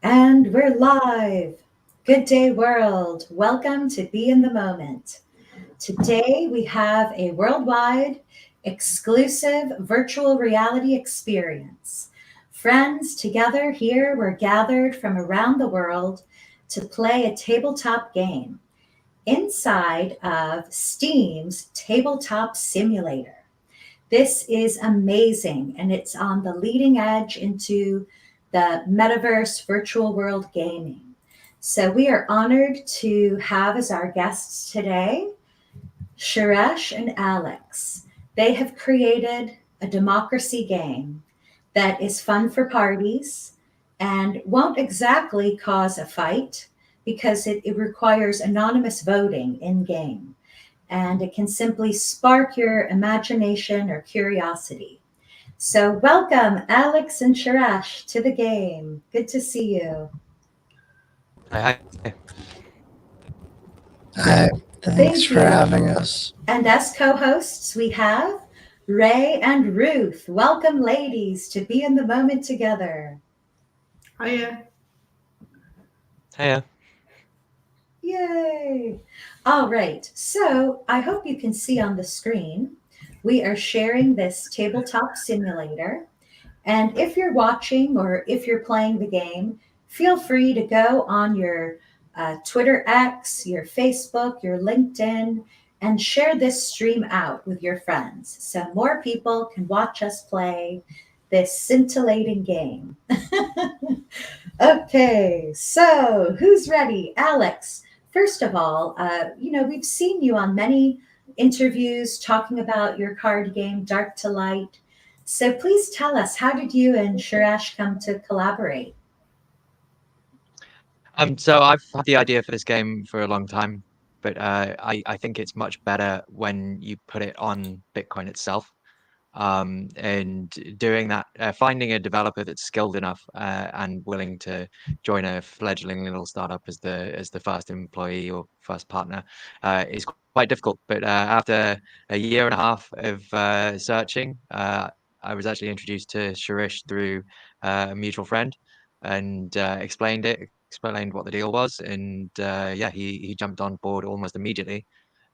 And we're live. Good day, world. Welcome to Be in the Moment. Today, we have a worldwide exclusive virtual reality experience. Friends, together here, we're gathered from around the world to play a tabletop game inside of Steam's Tabletop Simulator. This is amazing, and it's on the leading edge into the metaverse virtual world gaming. So, we are honored to have as our guests today Suresh and Alex. They have created a democracy game that is fun for parties and won't exactly cause a fight because it requires anonymous voting in game, and it can simply spark your imagination or curiosity. So, welcome, Alex and Sharash, to the game. Good to see you. Hi. Hi, thanks Thank for you. having us. And as co hosts, we have Ray and Ruth. Welcome, ladies, to be in the moment together. Hiya. Hiya. Yay! All right, so I hope you can see on the screen, we are sharing this tabletop simulator. And if you're watching or if you're playing the game, feel free to go on your Twitter X, your Facebook, your LinkedIn, and share this stream out with your friends so more people can watch us play this scintillating game. Okay, so who's ready? Alex, first of all, we've seen you on many interviews talking about your card game, Dark2Light. So please tell us, how did you and Shirash come to collaborate? So I've had the idea for this game for a long time, but I think it's much better when you put it on Bitcoin itself. And doing that, finding a developer that's skilled enough and willing to join a fledgling little startup as the first employee or first partner is quite difficult. But after a year and a half of searching, I was actually introduced to Sharish through a mutual friend and explained what the deal was, and yeah, he jumped on board almost immediately,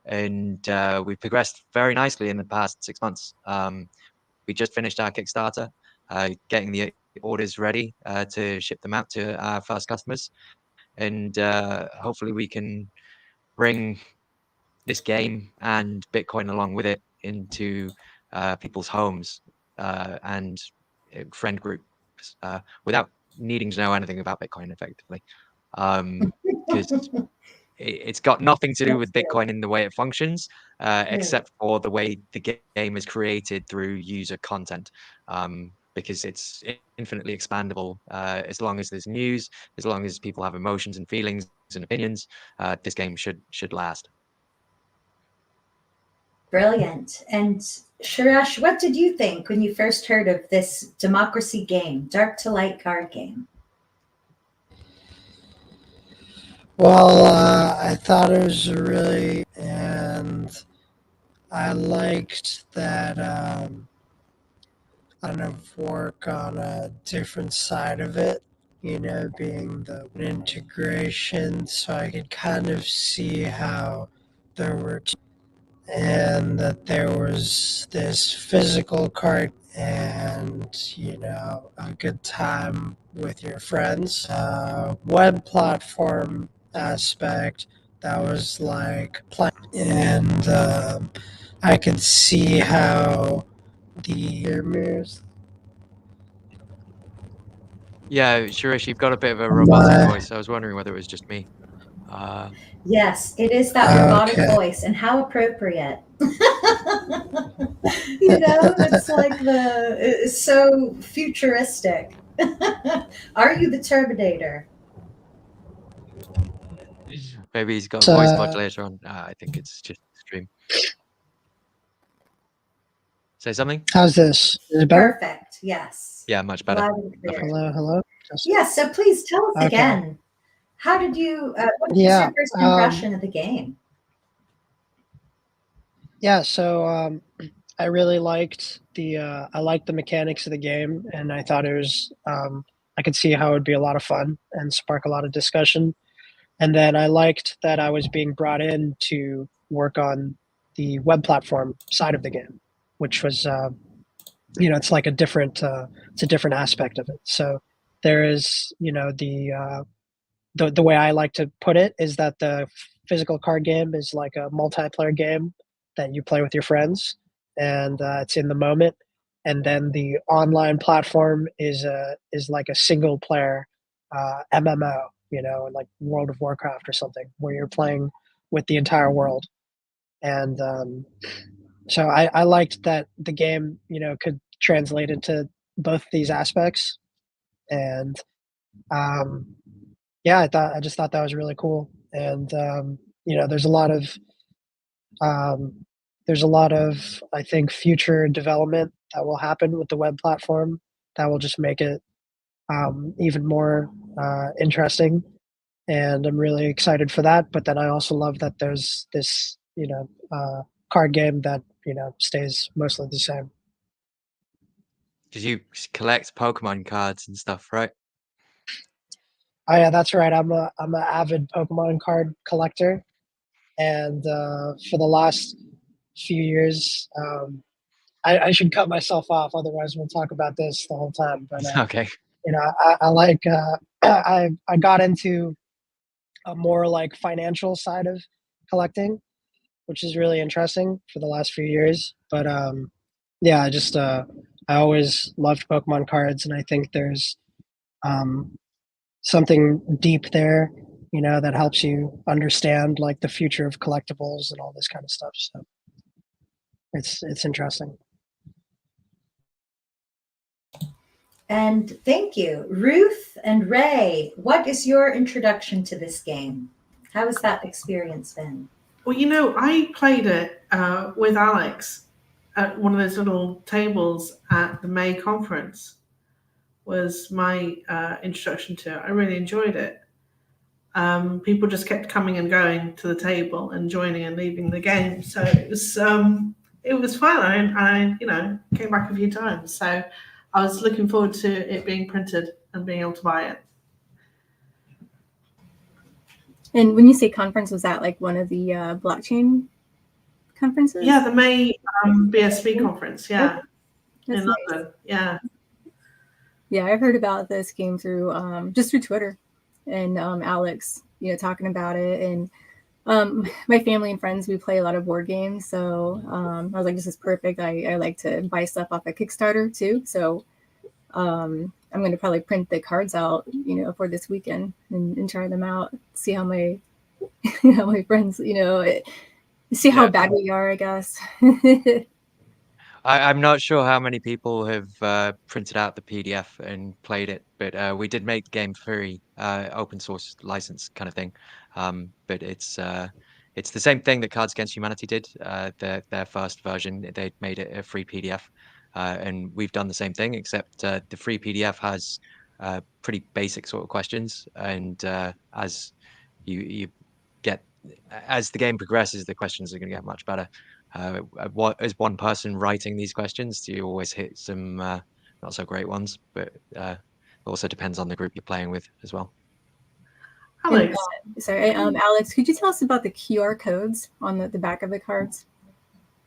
and we progressed very nicely in the past 6 months. We just finished our Kickstarter, getting the orders ready to ship them out to our first customers, and hopefully we can bring this game and Bitcoin along with it into people's homes and friend groups without needing to know anything about Bitcoin effectively. Because it's got nothing to do with Bitcoin in the way it functions, Yeah. except for the way the game is created through user content. Because it's infinitely expandable as long as there's news, as long as people have emotions and feelings and opinions. This game should last. Brilliant. And Shirash, what did you think when you first heard of this democracy game, Dark2Light card game? Well, I thought it was and I liked that I don't know, work on a different side of it, being the integration, so I could kind of see how there were and that there was this physical card and a good time with your friends, web platform aspect that was like and I could see how the mirrors. Yeah, Shirish, you've got a bit of a robotic My voice. I was wondering whether it was just me. Uh, Yes, it is that robotic okay. voice, and how appropriate. It's like it's so futuristic. Are you the Terminator? Maybe he's got a voice So modulator on. I think it's just stream. Say something? how's this? Is it better? Perfect. Yes. Yeah, much better. Loud and clear. Perfect. Hello. Just, Yes. So please tell us okay. again. How did you? What was Yeah. your first impression of the game? Yeah. So I really liked the mechanics of the game, and I thought it was I could see how it would be a lot of fun and spark a lot of discussion. And then I liked that I was being brought in to work on the web platform side of the game, which was it's like it's a different aspect of it. So there is the way I like to put it is that the physical card game is like a multiplayer game that you play with your friends, and it's in the moment. And then the online platform is like a single player MMO, like World of Warcraft or something, where you're playing with the entire world. And so I liked that the game, could translate into both these aspects. And um, yeah, I just thought that was really cool. And there's a lot of um, I think future development that will happen with the web platform that will just make it even more interesting. And I'm really excited for that. But then I also love that there's this card game that stays mostly the same. Because you collect Pokemon cards and stuff, right? Oh yeah, that's right. I'm an avid Pokemon card collector, and for the last few years, I should cut myself off, otherwise we'll talk about this the whole time. But Okay. I like I got into a more like financial side of collecting, which is really interesting for the last few years. But yeah, I always loved Pokemon cards, and I think there's um, something deep there, that helps you understand like the future of collectibles and all this kind of stuff. So it's interesting. And thank you. Ruth and Ray, what is your introduction to this game? How has that experience been? Well, I played it with Alex at one of those little tables at the May conference. Was my introduction to it. I really enjoyed it. People just kept coming and going to the table and joining and leaving the game, so it was fun. I came back a few times, so I was looking forward to it being printed and being able to buy it. And when you say conference, was that like one of the blockchain conferences? Yeah, the May BSB conference. Yeah, That's in nice. London. Yeah. Yeah, I heard about this game through just through Twitter, and Alex, talking about it. And my family and friends, we play a lot of board games, so I was like, this is perfect. I like to buy stuff off of Kickstarter too, so I'm going to probably print the cards out, for this weekend and try them out, see how my my friends, see how bad we are, I guess. I'm not sure how many people have printed out the PDF and played it, but we did make the game free, open source license kind of thing. But it's the same thing that Cards Against Humanity did. Their first version, they made it a free PDF, and we've done the same thing, except the free PDF has pretty basic sort of questions, and as you get as the game progresses, the questions are going to get much better. What as one person writing these questions, do you always hit some not so great ones? But it also depends on the group you're playing with as well. Alex. And, sorry, Alex, could you tell us about the QR codes on the back of the cards?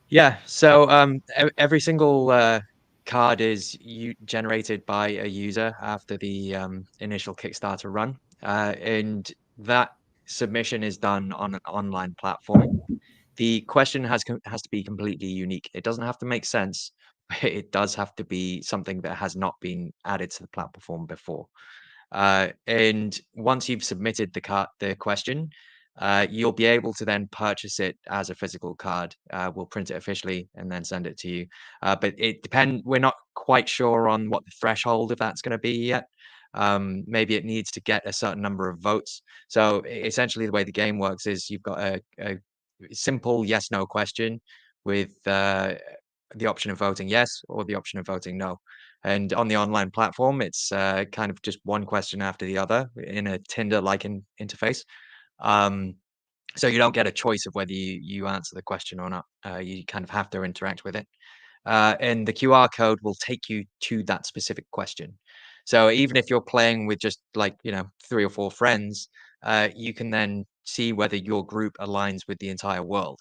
Yeah, so every single card is generated by a user after the initial Kickstarter run, and that submission is done on an online platform. The question has to be completely unique. It doesn't have to make sense, but it does have to be something that has not been added to the platform before. And once you've submitted the question, you'll be able to then purchase it as a physical card. We'll print it officially and then send it to you. But we're not quite sure on what the threshold of that's going to be yet. Maybe it needs to get a certain number of votes. So essentially, the way the game works is you've got a simple yes/no question with the option of voting yes or the option of voting no. And on the online platform, it's kind of just one question after the other in a Tinder-like interface. So you don't get a choice of whether you answer the question or not. You kind of have to interact with it. And the QR code will take you to that specific question. So even if you're playing with just like 3 or 4 friends, you can then see whether your group aligns with the entire world.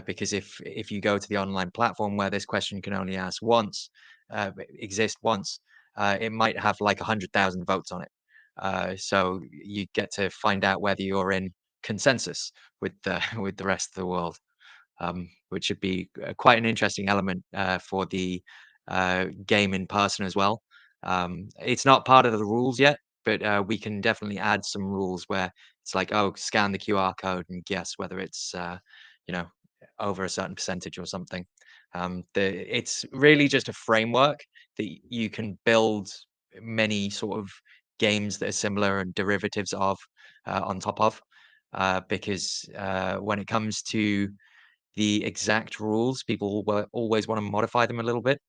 Because if you go to the online platform where this question can only exist once, it might have like 100,000 votes on it. So you get to find out whether you're in consensus with the with the rest of the world, which should be quite an interesting element for the game in person as well. It's not part of the rules yet, but we can definitely add some rules where it's like, oh, scan the QR code and guess whether it's you know over a certain percentage or something. It's really just a framework that you can build many sort of games that are similar and derivatives of on top of, because when it comes to the exact rules, people will always want to modify them a little bit,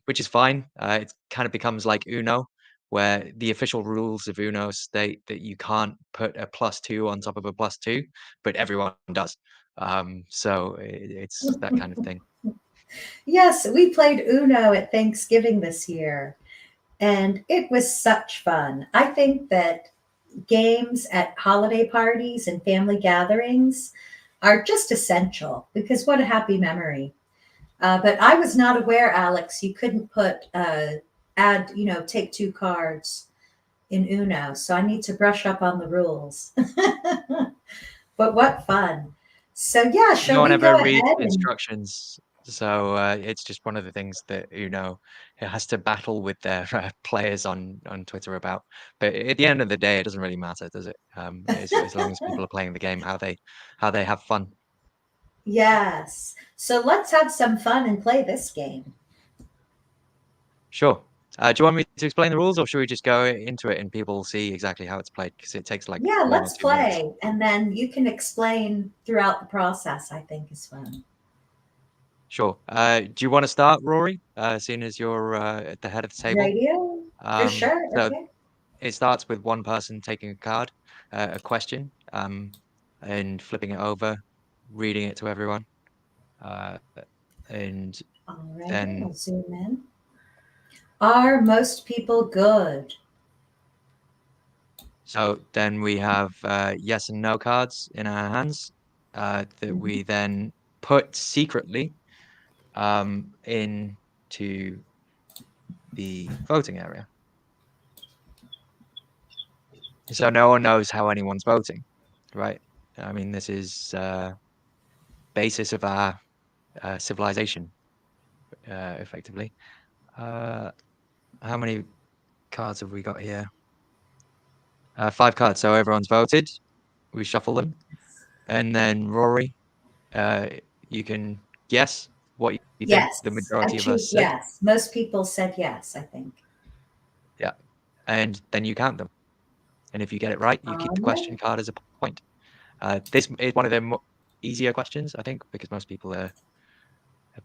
which is fine. It kind of becomes like Uno, where the official rules of Uno state that you can't put a +2 on top of a +2, but everyone does. So it's that kind of thing. Yes, we played Uno at Thanksgiving this year, and it was such fun. I think that games at holiday parties and family gatherings are just essential because what a happy memory. But I was not aware, Alex, you couldn't take 2 cards in Uno. So I need to brush up on the rules. But what fun. So yeah, shall No one we go ever reads ahead the and instructions, so it's just one of the things that it has to battle with their players on Twitter about. But at the end of the day, it doesn't really matter, does it? As long as people are playing the game, how they have fun. yes. So let's have some fun and play this game. Sure. Do you want me to explain the rules, or should we just go into it and people see exactly how it's played? Because it takes like Yeah, 1 or let's 2 minutes. play. And then you can explain throughout the process, I think is fun. Sure. Do you want to start, Rory? Seeing as you're at the head of the table. Radio? For sure. So Okay. it starts with one person taking a card, a question, and flipping it over, reading it to everyone, and All right. then I'll zoom in. Are most people good? so then we have yes and no cards in our hands that we then put secretly into the voting area. So no one knows how anyone's voting, right? I mean, this is basis of our civilization, effectively. How many cards have we got here? 5 cards. So everyone's voted. We shuffle them, and then Rory, you can guess what you think Yes. the majority I of choose us said. yes. Most people said yes, I think. Yeah, and then you count them, and if you get it right, you keep the question card as a point. This is one of the easier questions, I think, because most people are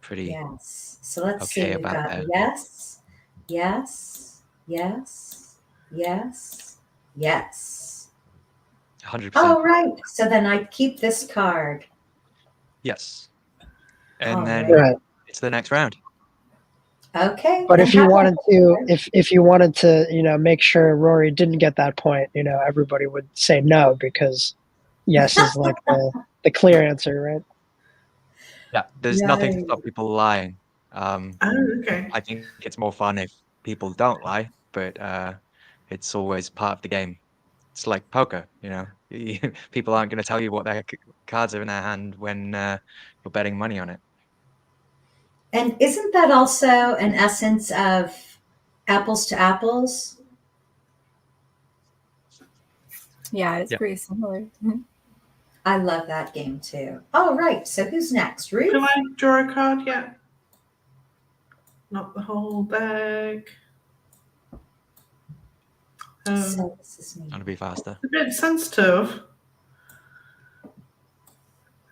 pretty Yes. So let's okay see. We've about got their yes, yes, yes, yes, yes. 100%. All right. So then I keep this card. Yes, and All then Right. it's the next round. Okay. But then if you how about- wanted to, if you wanted to, make sure Rory didn't get that point, everybody would say no because yes is like the clear answer, right? Yeah, there's nothing to Right. stop people lying. Oh, okay. I think it's more fun if people don't lie, but it's always part of the game. It's like poker, people aren't going to tell you what their cards are in their hand when you're betting money on it. And isn't that also an essence of apples to apples? Yeah, it's Yeah. pretty similar. I love that game too. All right. So who's next? Ruth? Can I draw a card yet? Not the whole deck. So this is me. Trying to be faster. It's a bit sensitive.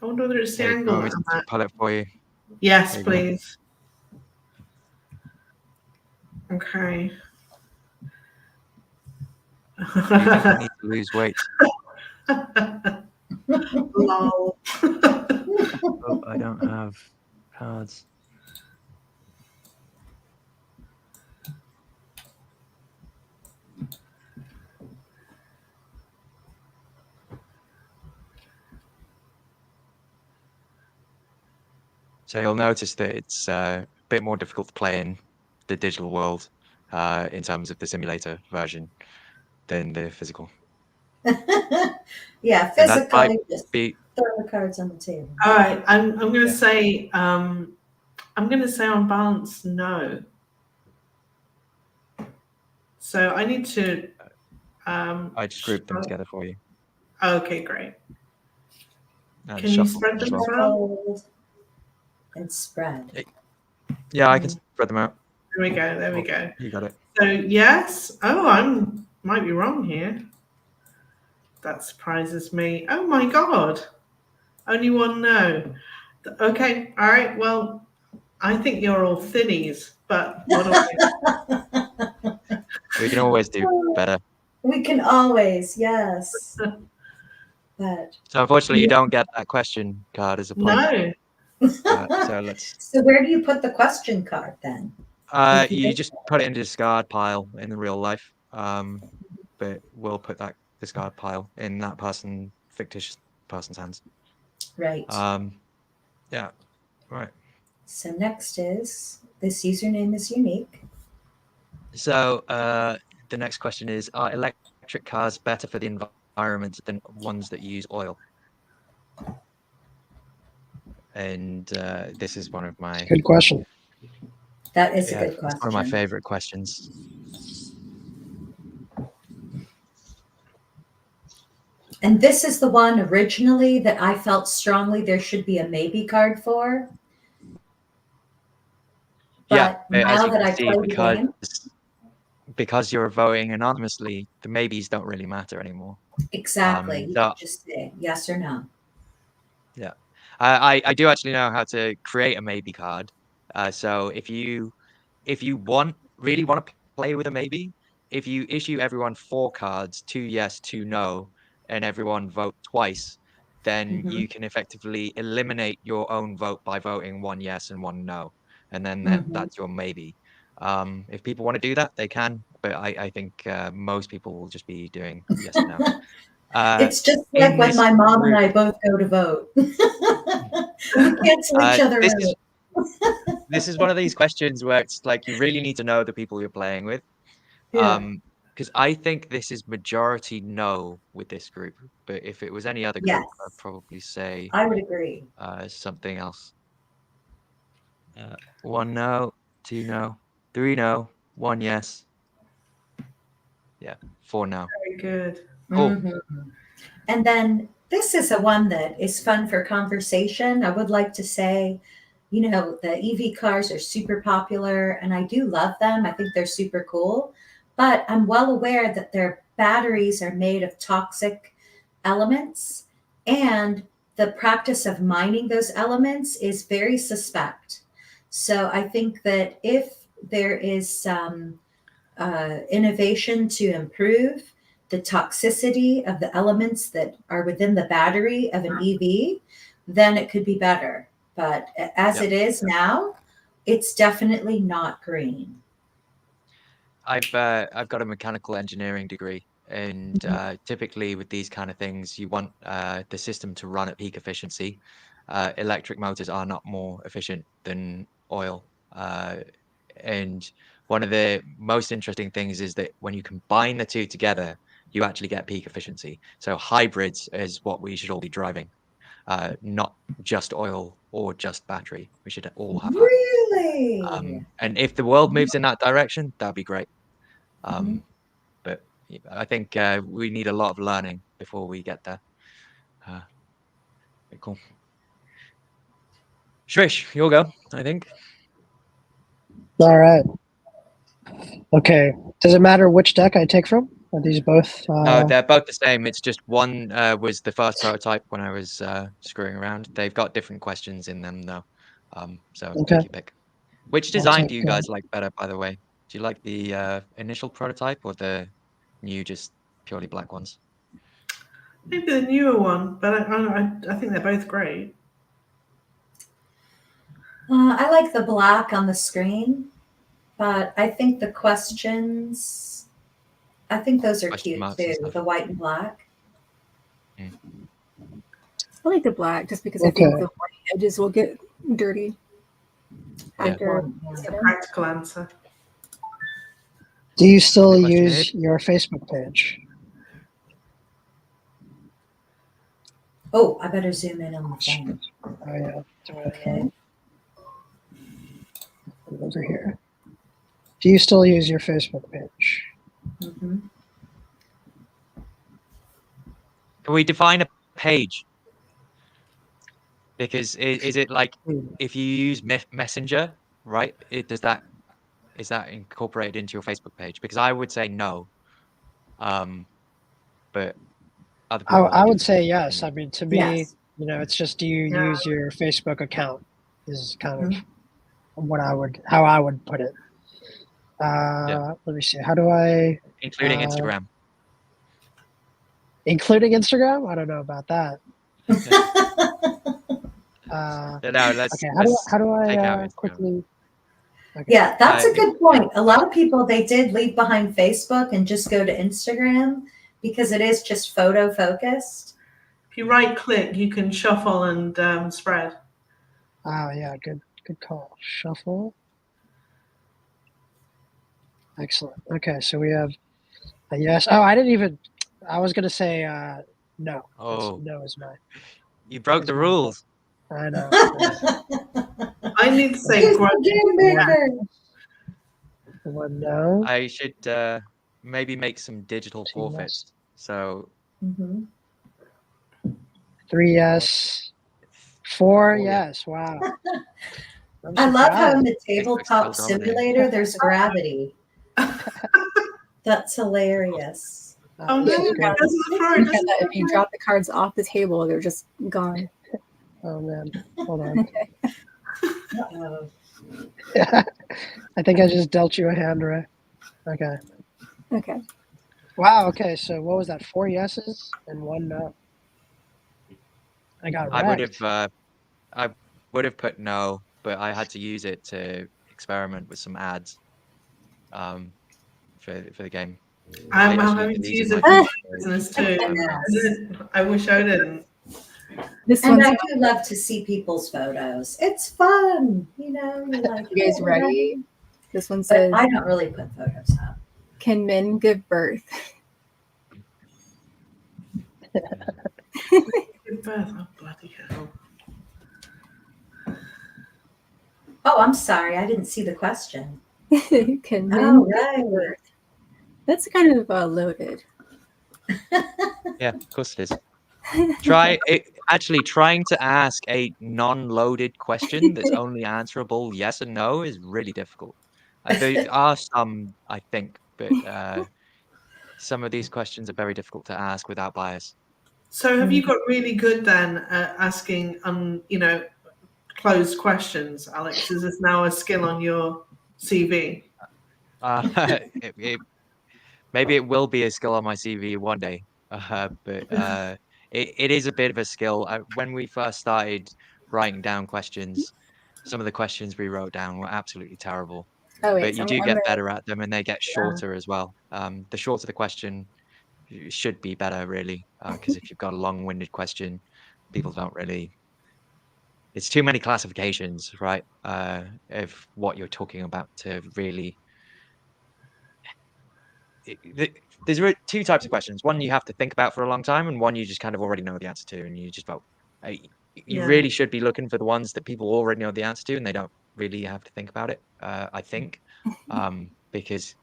I wonder whether it's the Hey, do you angle want me that I'm to at. pull it for you? Yes, There you go. please. Okay. You definitely need to lose weight. Lol. Oh, I don't have cards. So you'll notice that it's a bit more difficult to play in the digital world in terms of the simulator version than the physical. Yeah, And that might physically, just be throw the cards on the table. All right, I'm going to Yeah. say I'm going to say on balance no. So I need to. I just grouped them together for you. Okay, great. And Can you shuffle spread as them well. as well? Fold and spread. Yeah, I can spread them out. There we go. There we Oh, go. You got it. So yes. Oh, I might be wrong here. That surprises me. Oh my god. Only one no. Okay. All right. Well, I think you're all thinnies, but what do I? We can always do better. We can always, yes. But So unfortunately, you don't get that question card as a point. No. So let's. So where do you put the question card then? You just put it in the discard pile in the real life. But we'll put that discard pile in that fictitious person's hands. Right. Yeah. Right. So next is, this username is unique. So the next question is: are electric cars better for the environment than ones that use oil? And this is one of my Good question. That is a good question. it's one of my favorite questions. And this is the one originally that I felt strongly there should be a maybe card for. But As now you that can I see, play the game, because you're voting anonymously, the maybes don't really matter anymore. exactly, you can just say yes or no. Yeah, I do actually know how to create a maybe card. So if you really want to play with a maybe, if you issue everyone 4 cards, 2 yes, 2 no, and everyone vote twice, then you can effectively eliminate your own vote by voting 1 yes and 1 no, and then that's your maybe. If people want to do that, they can, but I think most people will just be doing yes and no. It's just like in when this my mom group, and I both go to vote. We cancel each other this out. this is one of these questions where it's like you really need to know the people you're playing with. Yeah. Because I think this is majority no with this group, but if it was any other group, Yes, I'd probably say I would agree. something else. 1 no, 2 no, 3 no, 1 yes. Yeah, 4 no. Very good. Cool. And then this is a one that is fun for conversation. I would like to say, you know, the EV cars are super popular and I do love them. I think they're super cool, but I'm well aware that their batteries are made of toxic elements and the practice of mining those elements is very suspect. So I think that if there is some innovation to improve the toxicity of the elements that are within the battery of an EV, then it could be better. But as it is now, it's definitely not green. I've got a mechanical engineering degree, and typically with these kind of things, you want the system to run at peak efficiency. Electric motors are not more efficient than oil, and one of the most interesting things is that when you combine the two together, you actually get peak efficiency. So hybrids is what we should all be driving, not just oil or just battery. We should all have hybrids. Really? And if the world moves in that direction, that'd be great. But I think we need a lot of learning before we get there. Cool. Shrish, you'll go, I think. All right. Okay. Does it matter which deck I take from? Are these both? No, they're both the same. It's just one was the first prototype when I was screwing around. They've got different questions in them, though. So Okay. take your pick. Which I'll design do take, you guys like better, by the way? Do you like the initial prototype or the new, just purely black ones? Maybe the newer one, but I think they're both great. I like the black on the screen, but I think the questions, I think those are Question cute marks and too, stuff. the white and black. I like the black just because I Okay. think the white edges will get dirty. after It's a practical answer. Do you still The question use is- your Facebook page? Oh, I better zoom in on the phone. Oh yeah. Do I, Okay. over here. Do you still use your Facebook page? Mm-hmm. Can we define a page? Because is it like if you use Messenger, right? Is that incorporated into your Facebook page? Because I would say no, but other people. I would say yes. I mean, to me, Yes. it's just, do you Yeah. use your Facebook account? Is kind of Mhm. how I would put it. Let me see. How do I including Instagram. including Instagram? I don't know about that. No, let's Okay. let's How do take out I Instagram. quickly? Okay. Yeah, that's a Uh, good point. A lot of people, they did leave behind Facebook and just go to Instagram because it is just photo focused. If you right click, you can shuffle and spread. Oh yeah, good call. Shuffle. Excellent. Okay, so we have a yes. Oh, I was gonna say no. Oh. No is mine. You broke the rules. I know. I need to say Here's grudge. the game maker. One no. I should maybe make some digital Two forfeits. So Mhm. 3 yes. 4 4 yes. Wow. I'm I love how in surprised. the Tabletop still dominating. Simulator there's gravity. That's hilarious. Oh no, this is it great. goes to the floor. You get that if you drop the cards off the table, they're just gone. Oh man. Hold on. Uh-oh. I think I just dealt you a hand, Ray. Okay. Okay. Wow. Okay. So what was that? 4 yeses and 1 no. I got I wrecked. would have put no, but I had to use it to experiment with some ads for the game. I'm I actually having to deleted use it my for phone. business too. Yes. I wish I didn't. This And one's I do love to see people's photos. It's fun. You're like, you guys "Oh, ready? This one But says, I don't really put photos up. "Can men give birth?" Give birth. Oh bloody hell! Oh, I'm sorry. I didn't see the question. Can men Oh, give right. birth? That's kind of loaded. Yeah, of course it is. Trying to ask a non-loaded question that's only answerable yes and no is really difficult. There are some, I think, but some of these questions are very difficult to ask without bias. So have you got really good then at asking closed questions, Alex? Is this now a skill on your CV? Maybe it will be a skill on my CV one day, but it is a bit of a skill. When we first started writing down questions, some of the questions we wrote down were absolutely terrible. Oh wait, But you so do I'm get gonna- better at them, and they get shorter as well. The shorter the question should be better, really, because if you've got a long-winded question, people don't really. It's too many classifications, right? Of what you're talking about to really. There's two types of questions. One you have to think about for a long time, and one you just kind of already know the answer to, and you just vote. You Yeah. really should be looking for the ones that people already know the answer to, and they don't really have to think about it. I think, because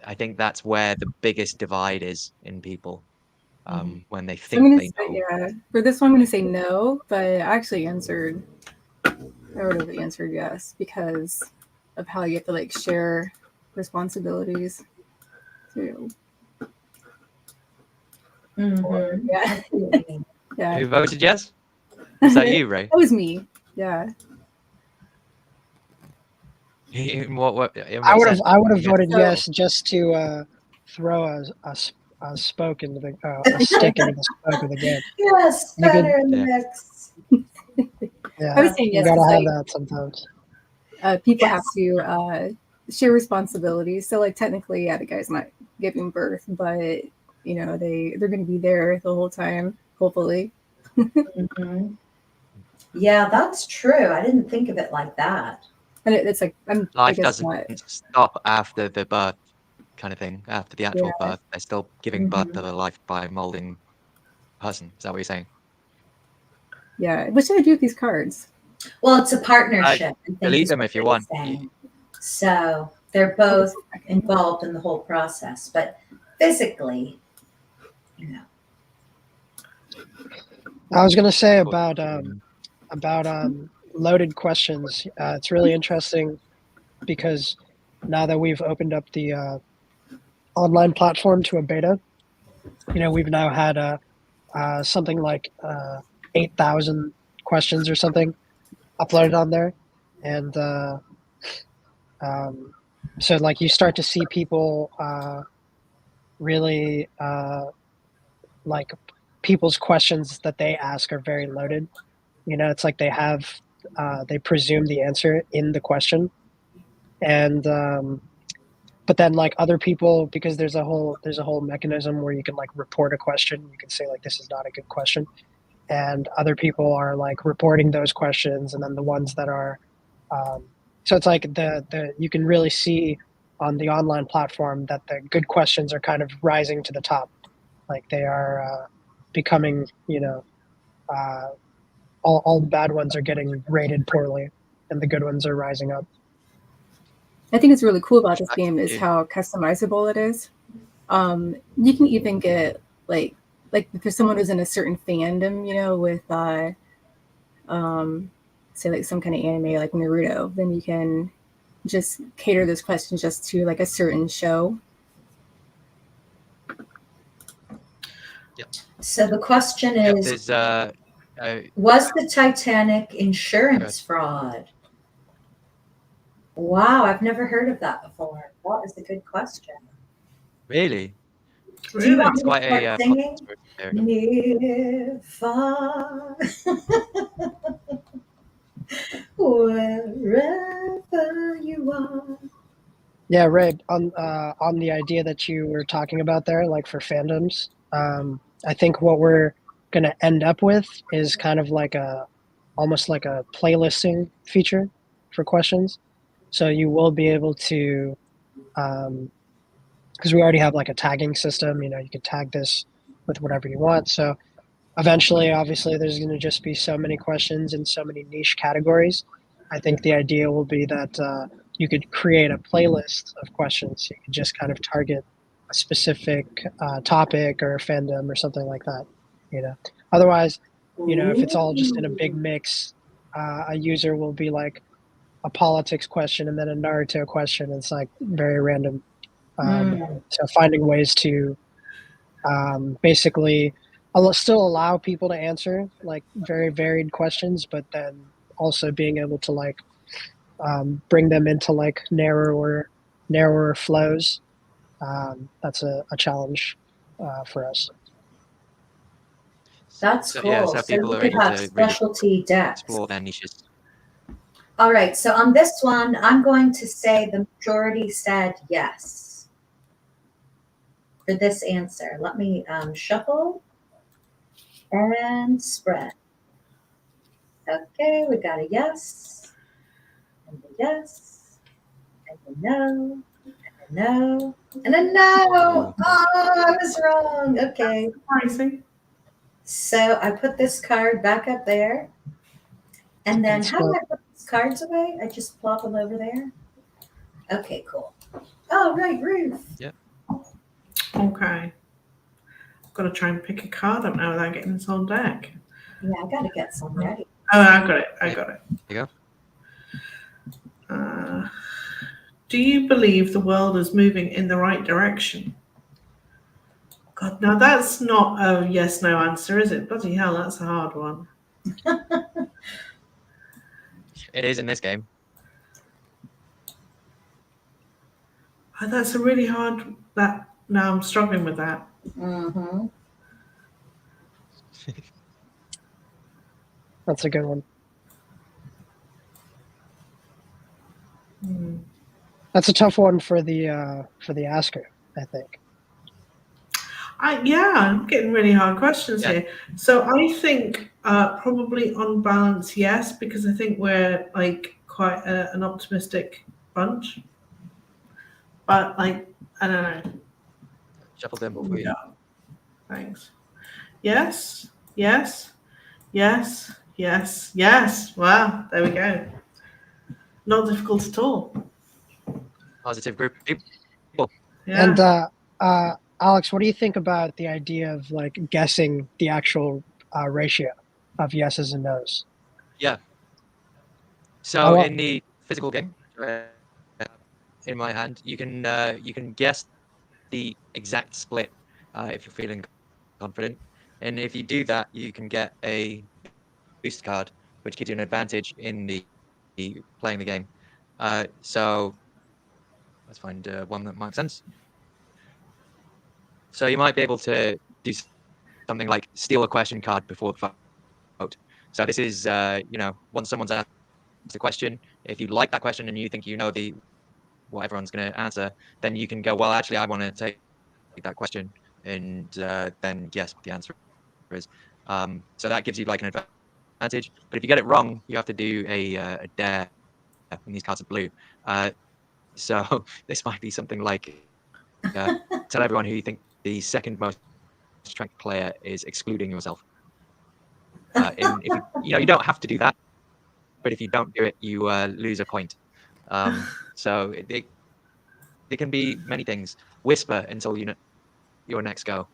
I think that's where the biggest divide is in people, when they So I'm think gonna they say, know. yeah. For this one, I'm gonna say no, but I actually answered. I would have answered yes because of how you have to like share responsibilities. So, Mhm. yeah, I see what you mean. yeah. Who voted yes? Was that you, Ray? That was me. Yeah. In what I would have sense? voted So- yes just to throw a spoke into the a stick into the spoke of the game. Yes, You could- better in the Yeah. mix. Yeah, I was saying you yes gotta because have like that sometimes. people Yes. have to share responsibilities. So like technically, yeah, the guy's not giving birth, but they're going to be there the whole time, hopefully. Mhm. Yeah, that's true. I didn't think of it like that. And it's like I Life guess doesn't not. stop after the birth, kind of thing. After the actual Yeah. birth, they're still giving birth Mhm. to the life by molding person. Is that what you're saying? Yeah. What should I do with these cards? Well, it's a partnership, I think, Delete is them what if you they're want. saying. So they're both involved in the whole process, but physically, you know. I was going to say Of course. about loaded questions. It's really interesting because now that we've opened up the online platform to a beta, we've now had something like 8,000 questions or something uploaded on there, and so like you start to see people really like people's questions that they ask are very loaded. It's like they presume the answer in the question, and but then like other people, because there's a whole mechanism where you can like report a question. You can say like this is not a good question, and other people are like reporting those questions, and then the ones that are so it's like the you can really see on the online platform that the good questions are kind of rising to the top, like they are becoming uh, all the bad ones are getting rated poorly and the good ones are rising up. I think it's really cool about this Back game to is you. how customizable it is. You can even get like if there's someone who's in a certain fandom, with say like some kind of anime like Naruto, then you can just cater those questions just to like a certain show. So the question Yep, is, there's was the Titanic insurance fraud? Wow, I've never heard of that before. That is a good question. really. Do you Really? want It's me to quite start a singing? popular theory. Near, far, wherever you are. Yeah, Ray, on the idea that you were talking about there, like for fandoms, I think what we're going to end up with is kind of like almost like a playlisting feature for questions. So you will be able to, because we already have like a tagging system, you can tag this with whatever you want. So eventually, obviously, there's going to just be so many questions in so many niche categories. I think the idea will be that you could create a playlist of questions. You could just kind of target a specific topic or fandom or something like that. Otherwise, if it's all just in a big mix, a user will be like a politics question and then a Naruto question. It's like very random. So finding ways to basically still allow people to answer like very varied questions, but then also being able to like bring them into like narrower flows. That's a challenge for us. That's So yeah, cool. so So people you are could able have to really specialty decks. explore their niches. All right, so on this one, I'm going to say the majority said yes for this answer. Let me shuffle and spread. Okay, we got a yes, and a yes, and a no, and a no, and a no. Ooh. Oh, I was wrong. Okay, Surprising. so I put this card back up there. And then how do I put these cards away? I just plop them over there. Okay, cool. Oh, right, Ruth. Yep. Okay. I've got to try and pick a card up now without getting this whole deck. Yeah, I got to get some ready. Oh, I got it. I got it. There you go. Do you believe the world is moving in the right direction? God, now that's not a yes/no answer, is it? Bloody hell, that's a hard one. It is in this game. Oh, that's a really hard. Now I'm struggling with that. Mm-hmm. That's a good one. That's a tough one for the asker, I think. I'm getting really hard questions here. So I think probably on balance, yes, because I think we're like quite an optimistic bunch. But like, I don't know. Shuffle them for you. Yeah. Thanks. Yes. Yes. Yes. Yes. Yes. Wow. There we go. Not difficult at all. Positive group of people. Yeah. And Alex, what do you think about the idea of like guessing the actual ratio of yeses and nos? Yeah. I So want- in the physical game, in my hand, you can guess the exact split if you're feeling confident, and if you do that, you can get a boost card, which gives you an advantage in the playing the game. So let's find one that makes sense. So you might be able to do something like steal a question card before the vote. So this is, once someone's asked a question, if you like that question and you think you know what everyone's going to answer, then you can go, well, actually, I want to take that question, and then guess what the answer is. So that gives you like an advantage. But if you get it wrong, you have to do a dare, and these cards are blue. So this might be something like tell everyone who you think the second most strength player is, excluding yourself. And if you don't have to do that, but if you don't do it, you lose a point. So it can be many things. Whisper until you know your next go.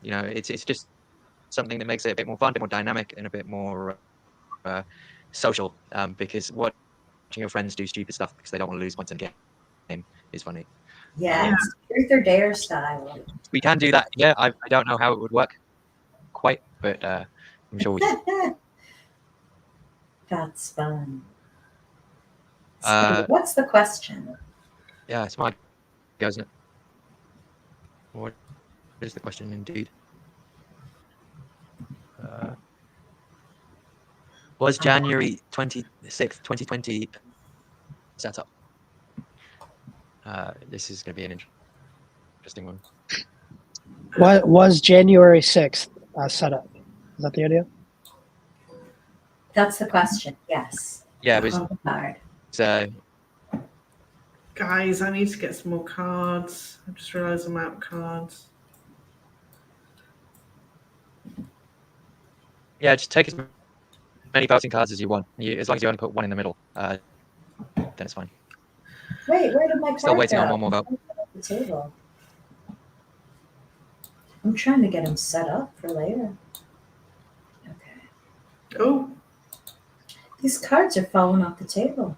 It's just something that makes it a bit more fun, a bit more dynamic, and a bit more social. Because watching your friends do stupid stuff because they don't want to lose points in a game is funny. Yeah, it's truth or dare style. We can do that. Yeah, I don't know how it would work quite, but I'm sure we can. That's fun. So what's the question? Yeah, it's my go, isn't it? What is the question indeed? Was January 26th, 2020 set up? This is going to be an interesting one. What was January 6th set up? Is that the idea? That's the question. Yes. Yeah, it was. On the card. Guys, I need to get some more cards. I just realised I'm out of cards. Yeah, just take as many voting cards as you want. As long as you only put one in the middle, then it's fine. Wait, where did my card Still waiting go? on one more vote. The table. I'm trying to get them set up for later. Okay. Oh. These cards are falling off the table.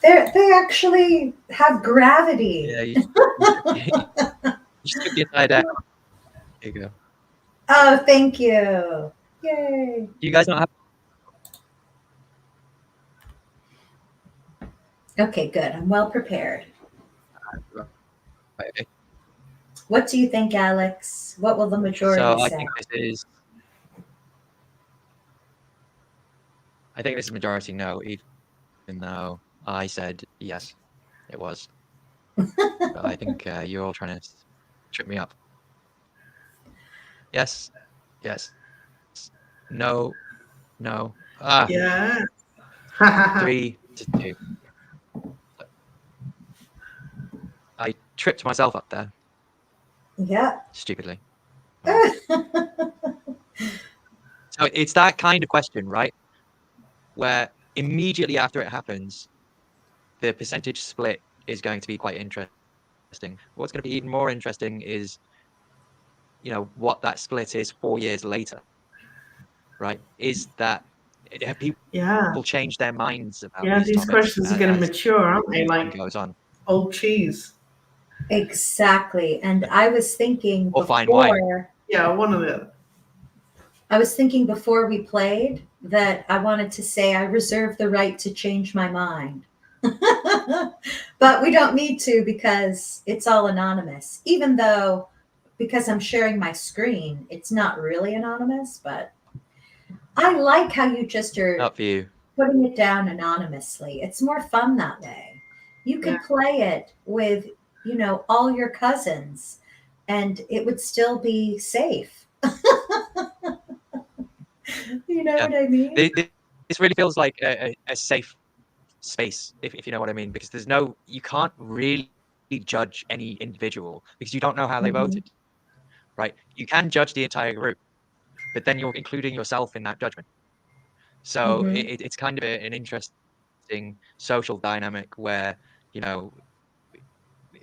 They actually have gravity. Yeah, you just took the entire deck. There you go. Oh, thank you. Yay. You guys don't have. Okay, good. I'm well prepared. Right, okay. What do you think, Alex? What will the majority So say? I think this is majority no, even though I said yes, it was. But I think you're all trying to trip me up. Yes, yes, no, no. Yeah. 3-2. I tripped myself up there. Yeah. Stupidly. So it's that kind of question, right? Where immediately after it happens, the percentage split is going to be quite interesting. What's going to be even more interesting is, what that split is 4 years later, right? Is that have people change their minds about these topics? Questions are going to mature, aren't they? Time Like goes on. old cheese. Exactly. And I was thinking Or fine wine. Yeah, one of them. I was thinking before we played that I wanted to say I reserve the right to change my mind. But we don't need to because it's all anonymous. Even though, because I'm sharing my screen, it's not really anonymous, but I like how you just are Not for you. putting it down anonymously. It's more fun that way. You could play it with, all your cousins and it would still be safe. You know what I mean? this really feels like a safe space, if you know what I mean, because you can't really judge any individual because you don't know how they voted, right? You can judge the entire group, but then you're including yourself in that judgment. So it's kind of an interesting social dynamic where,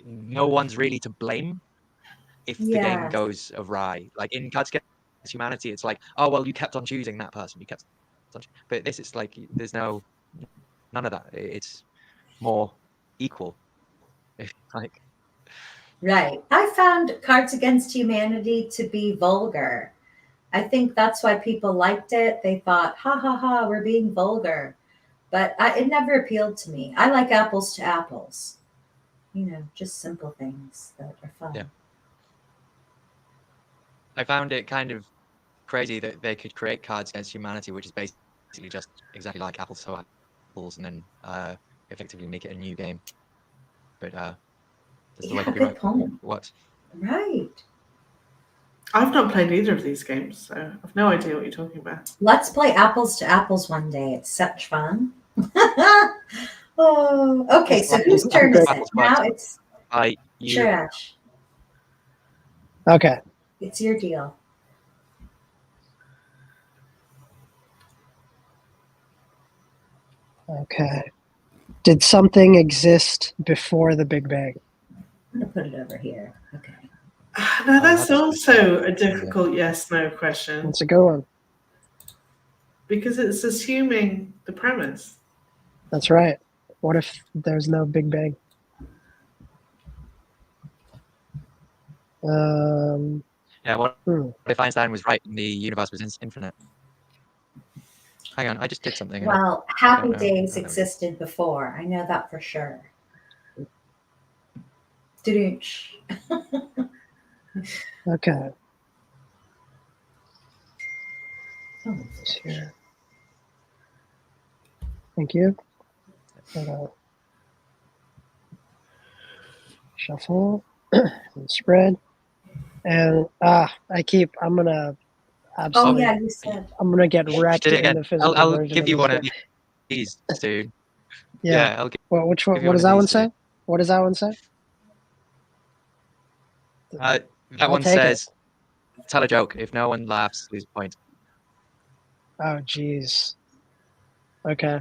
no one's really to blame if the game goes awry. Like in Cards Against Humanity, it's like, oh, well, you kept on choosing that person. You kept on, but this is like, there's none of that. It's more equal. Like, Right. I found Cards Against Humanity to be vulgar. I think that's why people liked it. They thought, ha ha ha, we're being vulgar. But it never appealed to me. I like apples to apples. Just simple things that are fun. Yeah. I found it kind of crazy that they could create Cards Against Humanity, which is basically just exactly like apples to apples, and then effectively make it a new game. But that's the way copyright works. Right. I've not played either of these games, so I've no idea what you're talking about. Let's play apples to apples one day. It's such fun. Oh, okay. So whose turn is it? Now it's Trash. Okay. It's your deal. Okay. Did something exist before the Big Bang? I'm going to put it over here. Okay. Now, that's also a difficult yes-no question. It's a good one. Because it's assuming the premise. That's right. What if there's no Big Bang? Yeah, what if Einstein was right and the universe was infinite? Hang on, I just did something. Well, Happy Days existed before. I know that for sure. Okay. Thank you. Shuffle and spread. And I'm gonna absolutely. Oh yeah, you said. I'm gonna get wrecked in the physical I'll version. give you one of these, dude. Yeah. I'll give Which one? What does that one say? What does that one say? That one says, "Tell a joke. If no one laughs, lose a point." Oh, jeez. Okay.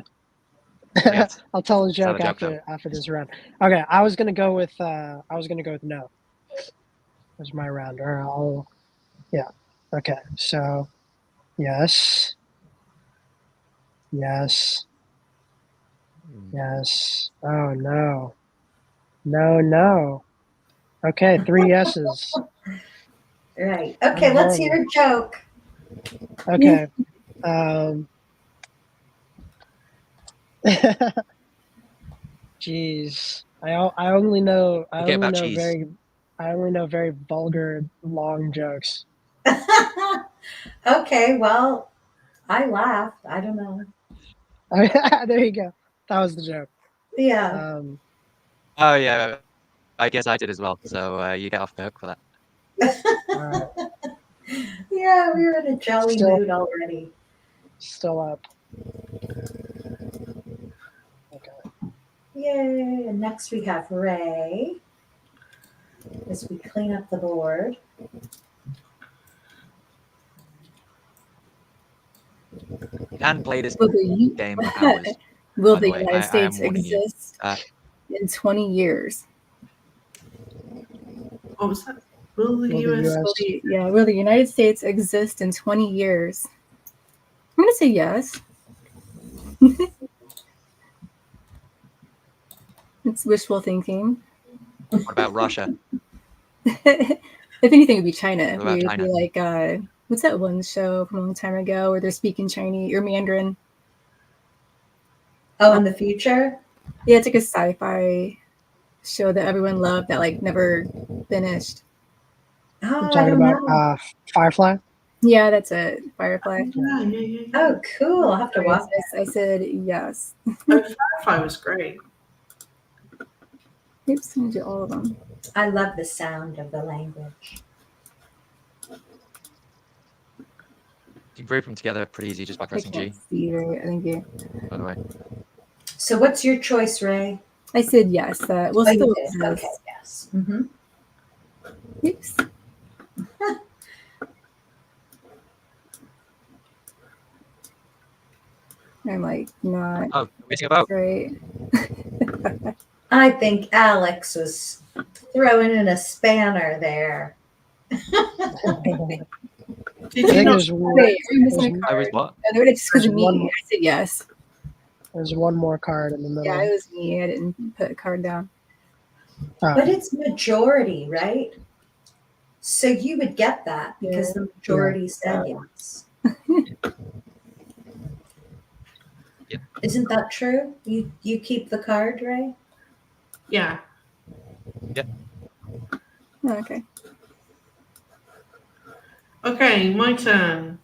Yes. I'll tell a joke after this round. Okay, I was gonna go with no. That's my round. Or yeah. Okay, so yes. Yes. Yes. Oh no. No. Okay, 3 yeses. Right. Okay, let's hear a joke. Okay. Jeez. I only know very vulgar long jokes. Okay, well, I laughed. I don't know. There you go. That was the joke. Yeah. Oh yeah, I guess I did as well. So you get off the hook for that. Right. Yeah, we were in a jolly mood already. Still up. Okay. Yay! And next we have Ray. As we clean up the board. You can play this game for hours. Will the United States exist in 20 years? What was that? Will the United States exist in 20 years? I'm going to say yes. It's wishful thinking. What about Russia? If anything, it would be China. What about China? Be like, what's that one show from a long time ago where they're speaking Chinese or Mandarin? Oh, in the future? Yeah, it's like a sci-fi show that everyone loved that like never finished. Oh, You're talking about Firefly? Yeah, that's it. Firefly. Yeah. Oh, cool. I'll have to watch it. I said yes. Firefly was great. Oops, I'm going to do all of them. I love the sound of the language. You can group them together pretty easy just by I pressing G, can't see right. Thank you. by the way. So what's your choice, Ray? I said yes. We'll Oh, you still did. exist. Okay, yes. Mm-hmm. Oops. I'm like not Oh, missing a vote. right. I think Alex was throwing in a spanner there. Did I you think not? there's one, Wait, are you missing a I was card? what? Oh, it's just because There's of me. one more. I said yes. there's one more card in the middle. Yeah, it was me. I didn't put a card down. Oh, But it's majority, right? So you would get that because the majority said yes. Yeah. Isn't that true? You keep the card, Ray? Yeah. Oh, okay. Okay, my turn.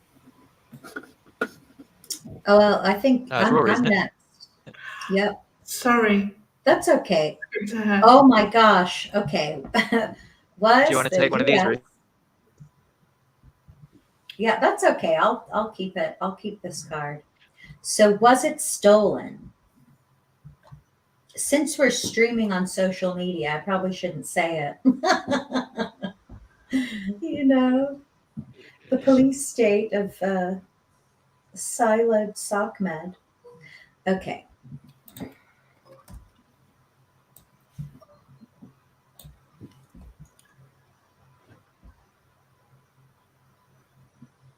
Oh, well, I think It's Rory, I'm isn't it? next. Yep, Sorry. that's okay. To her. Oh my gosh. Okay. Was Do you want to the take one of these, US Ruth? Yeah, that's okay. I'll keep it. I'll keep this card. So was it stolen? Since we're streaming on social media, I probably shouldn't say it. You know, the police state of siloed sock med. Okay.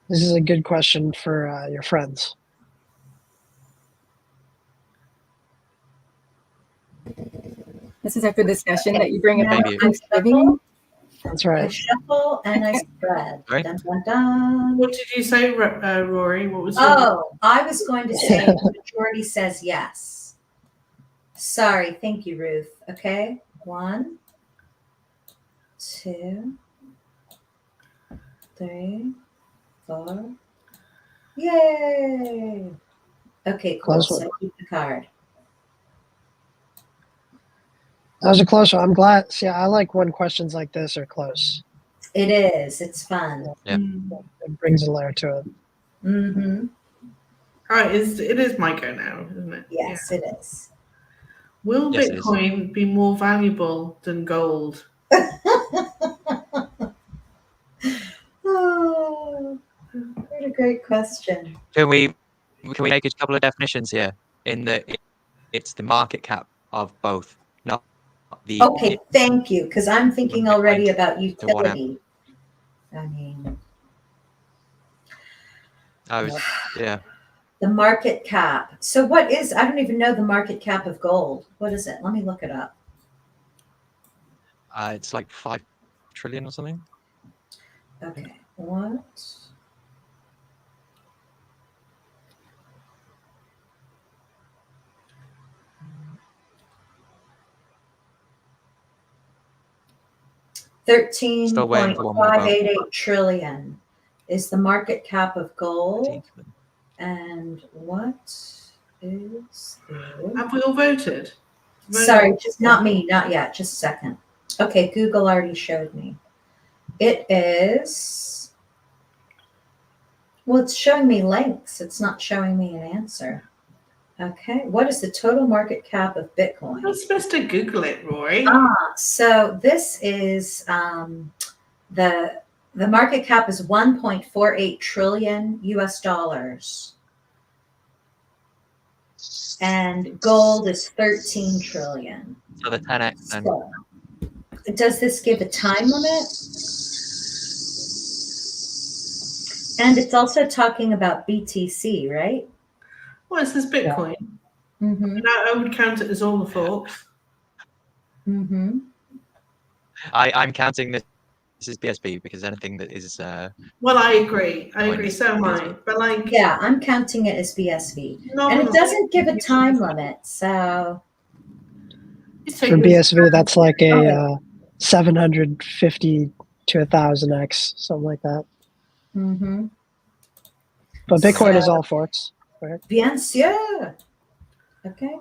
this is a good question for your friends. This is after discussion that you bring it Now up Maybe. on Thanksgiving. That's I right. shuffle and I spread. Right. Dun, dun, dun. What did you say, Rory? What was your Oh, I was going to say the majority says yes. Sorry. Thank you, Ruth. Okay. 1, 2, 3, 4. Yay. Okay, cool. Close So one. I keep the card. That was a close one. I'm glad. See, I like when questions like this are close. It is. It's fun. Yeah. It brings a layer to it. Mm-hmm. All right, it is my go now, isn't it? Yes, it is. Will Yes, it is. Bitcoin be more valuable than gold? Oh, what a great question. Can we make a couple of definitions here? It's the market cap of both, not the. Okay, thank you, because I'm thinking already about to one up. utility. I mean, Yeah. the market cap. So what is, I don't even know the market cap of gold. What is it? Let me look it up. It's like 5 trillion or something. Okay, what? Still waiting for one more vote. 13.588 trillion is the market cap of gold. 13. And what is the... Have we all voted? Sorry, just not me, not yet. Just a second. Okay, Google already showed me. It is... Well, it's showing me links. It's not showing me an answer. Okay, what is the total market cap of Bitcoin? You're supposed to Google it, Rory. So this is the market cap is 1.48 trillion US dollars. And gold is 13 trillion. So the 10x then. So, does this give a time limit? And it's also talking about BTC, right? Well, it says Bitcoin. Mm-hmm. I would count it as all the forks. Mm-hmm. I'm counting this is BSB because anything that is Well, I agree. Bitcoin is So am I. BSB. But like, Yeah, I'm counting it as BSV. And it nominal- doesn't give a time limit, so It's For taking- BSV, that's like a 750 to 1,000x, something like that. mm-hmm. But Bitcoin is So- all forks. Right? Bien sûr. Okay.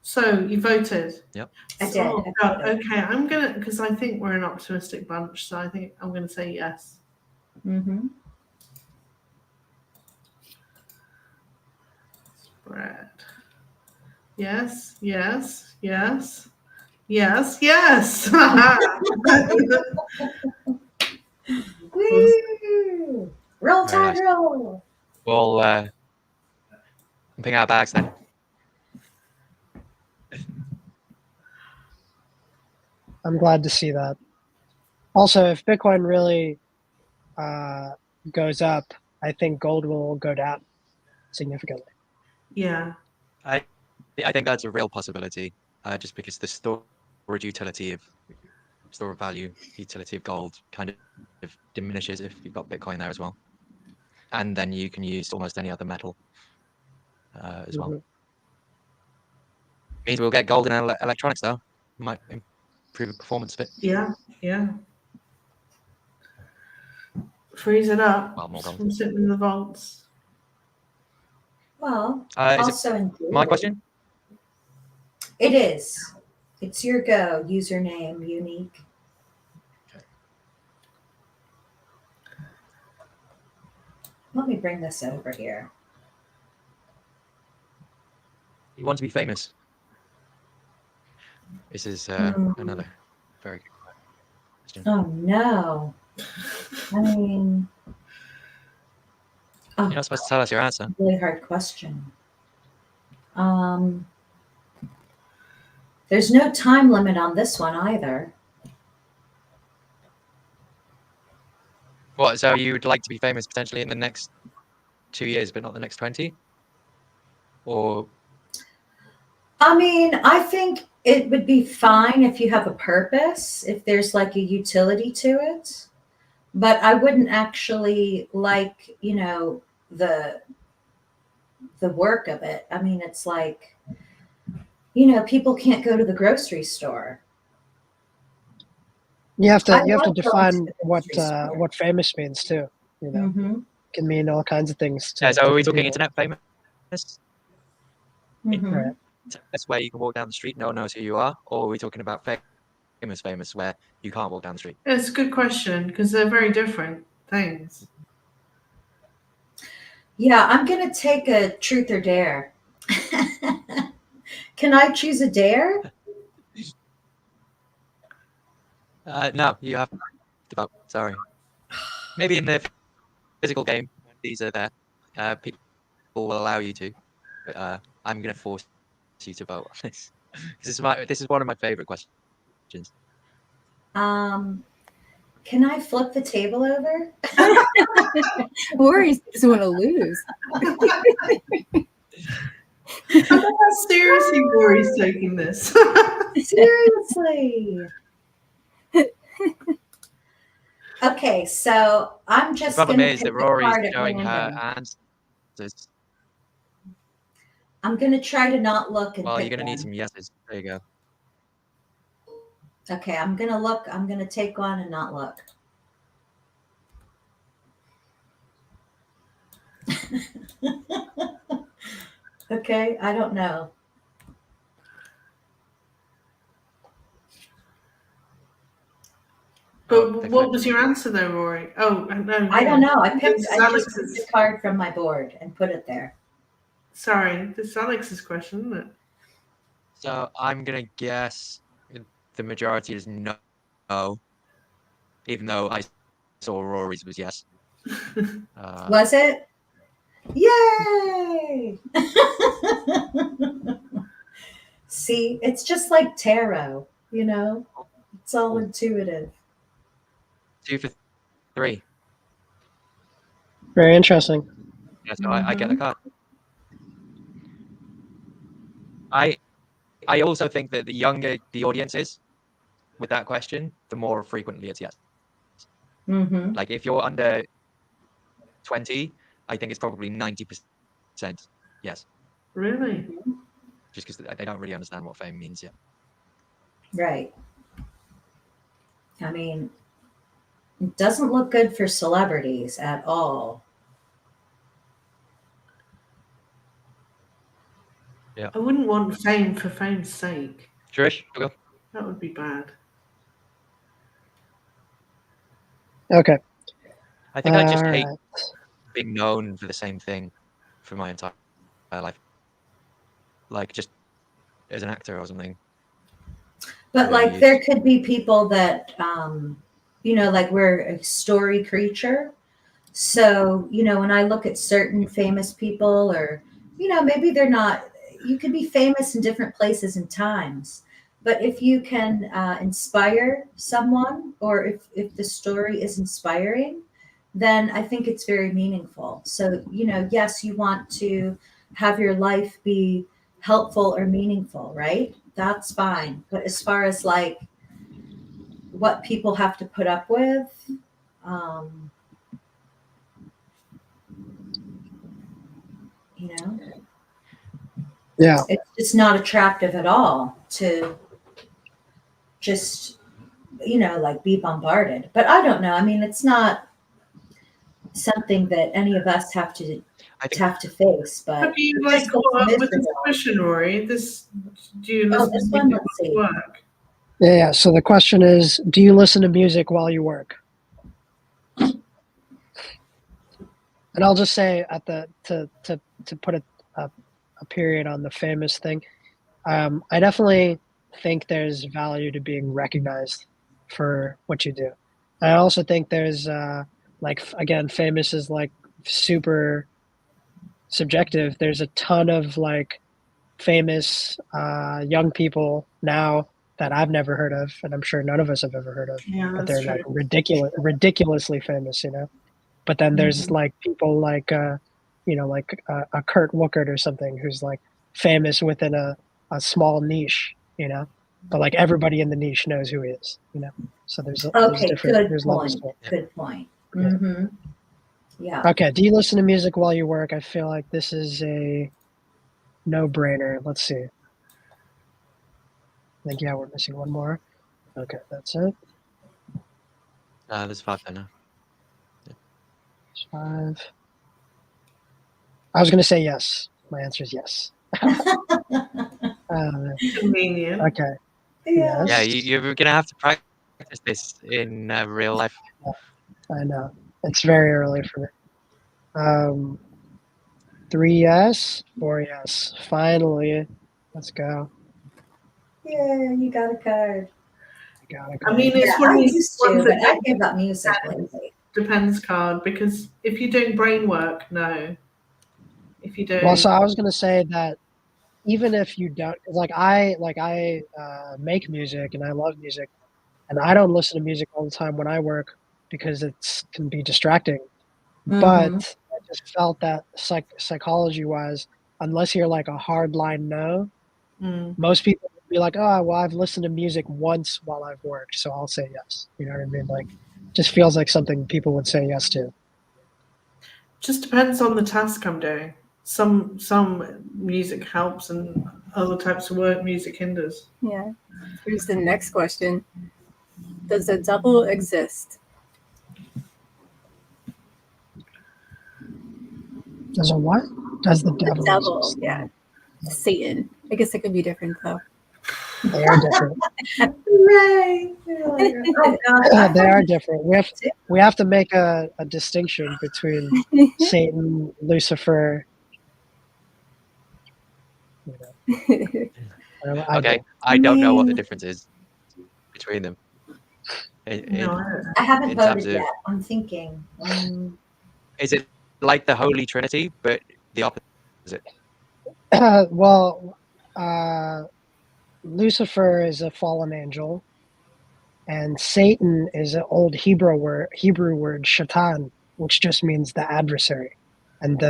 So you voted. Yep. I did. Oh, I God. voted. Okay, I'm gonna, because I think we're an optimistic bunch, so I think I'm gonna say yes. Mm-hmm. bread. Yes, yes, yes, yes, yes. Woo! Roll Very Tide nice. roll. We'll pumping our bags then. I'm glad to see that. Also, if Bitcoin really goes up, I think gold will go down significantly. Yeah. I think that's a real possibility, just because the storage utility of store of value utility of gold kind of diminishes if you've got Bitcoin there as well, and then you can use almost any other metal as well. Mhm. Means we'll get gold in electronics though. Might improve the performance a bit. Yeah. Yeah. Freeze it up Well, more gold. from sitting in the vaults. Well, Is it also included. my question? It is. It's your go. Username unique. Let me bring this over here. You want to be famous? This is another very good question. Oh no. I mean, You're not supposed to tell us your answer. really hard question. There's no time limit on this one either. What? So you would like to be famous potentially in the next 2 years, but not the next 20? Or I mean, I think it would be fine if you have a purpose, if there's like a utility to it. But I wouldn't actually like, the work of it. I mean, it's like, people can't go to the grocery store. You have to I you have to like going to define the what grocery store. what famous means too. Mm-hmm. Can mean all kinds of things. so are we talking people. internet famous? Mm-hmm. Right. That's where you can walk down the street, no one knows who you are, or are we talking about famous where you can't walk down the street? It's a good question because they're very different things. Yeah, I'm going to take a truth or dare. Can I choose a dare? No, you have to vote. Sorry. Maybe in the physical game, when these are there, people will allow you to. But I'm going to force you to vote on this. This is one of my favorite questions. Can I flip the table over? Worries doesn't want to lose. How seriously Rory's taking this? Seriously. Okay, so I'm The just problem going to is pick that the Rory's card at showing her random. answers. I'm going to try to not look and Well, pick you're going to need one. some yeses. There you go. Okay, I'm going to look. I'm going to take one and not look. Okay, I don't know. But what was your answer though, Rory? Oh, no. I don't know. I just picked Alex's. a card from my board and put it there. Sorry, this is Alex's question, isn't it? So I'm going to guess the majority is no, even though I saw Rory's was yes. Was it? Yay! See, it's just like tarot, It's all intuitive. 2 for 3. Very interesting. Yeah, so I get the card. I also think that the younger the audience is with that question, the more frequently it's yes. Mm-hmm. Like if you're under 20, I think it's probably 90% yes. Really? Just because they don't really understand what fame means yet. Right. I mean, it doesn't look good for celebrities at all. Yeah. I wouldn't want fame for fame's sake. Trish, go. That would be bad. Okay. I think I just All hate right. being known for the same thing for my entire life. like just as an actor or something? But Yeah, like you- there could be people that like we're a story creature. So, when I look at certain famous people, or maybe they're not, you could be famous in different places and times. But if you can inspire someone, or if the story is inspiring, then I think it's very meaningful. So, yes, you want to have your life be helpful or meaningful, right? That's fine. But as far as like what people have to put up with, um, Yeah. it's just not attractive at all to just like be bombarded. But I don't know. I mean, it's not something that any of us have to I think face, Have but you it like just looks caught up with this miserable. question, Rory? Do you Oh, listen this to one, music let's while see. you work? Yeah. So the question is, do you listen to music while you work? And I'll just say at the to put a period on the famous thing. I definitely think there's value to being recognized for what you do. I also think there's again, famous is like super subjective. There's a ton of like famous young people now that I've never heard of, and I'm sure none of us have ever heard of, Yeah, but that's they're true. like ridiculously famous, But then there's like people like a Kurt Wookert or something who's like famous within a small niche, but like everybody in the niche knows who he is, So there's Okay, good there's levels point. to it. Good point. Yeah. Mm-hmm. Yeah. Okay, do you listen to music while you work? I feel like this is a no-brainer. Let's see. I think we're missing one more. Okay, that's it. there's 5 there now. There's 5. I was gonna say yes. My answer is yes. Convenient. Okay. Yeah. Yes. Yeah, you're gonna have to practice this in real life. I know. It's very early for me. 3 yes, 4 yes. Finally. Let's go. Yeah, you got a card. Got it. I mean, Yeah, it's one I of these used to, ones but that I gave up music lately. depends card, because if you're doing brain work, no. If you do, Well, so I was gonna say that even if you don't, I make music and I love music, and I don't listen to music all the time when I work because it can be distracting. But I just felt that psychology wise, unless you're like a hard line no, most people would be like, oh, well, I've listened to music once while I've worked, so I'll say yes. You know what I mean? Like, just feels like something people would say yes to. just depends on the task I'm doing. Some music helps, and other types of work music hinders. Yeah. Here's the next question. Does the devil exist? Does a what? Does the The devil devil, exist? yeah. Satan. I guess it could be different though. They are different. Right. Oh God, They are different. We have to make a distinction between Satan, Lucifer. Okay, I don't know what the difference is between them. No, I haven't in terms voted of- yet. I'm thinking. Is it like the Holy Trinity, but the opposite? Well, Lucifer is a fallen angel, and Satan is an old Hebrew word, shaitan, which just means the adversary, and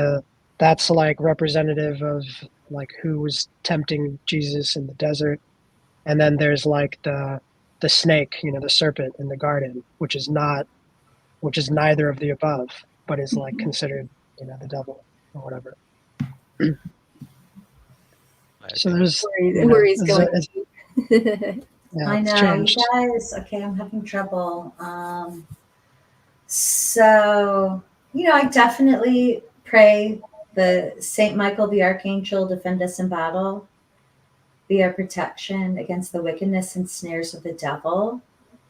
that's like representative of like who was tempting Jesus in the desert, and then there's like the snake, the serpent in the garden, which is neither of the above, but is like considered, the devil or whatever. So there's where he's going. I know, you guys. Okay, I'm having trouble. So I definitely pray the Saint Michael the Archangel defend us in battle, be our protection against the wickedness and snares of the devil.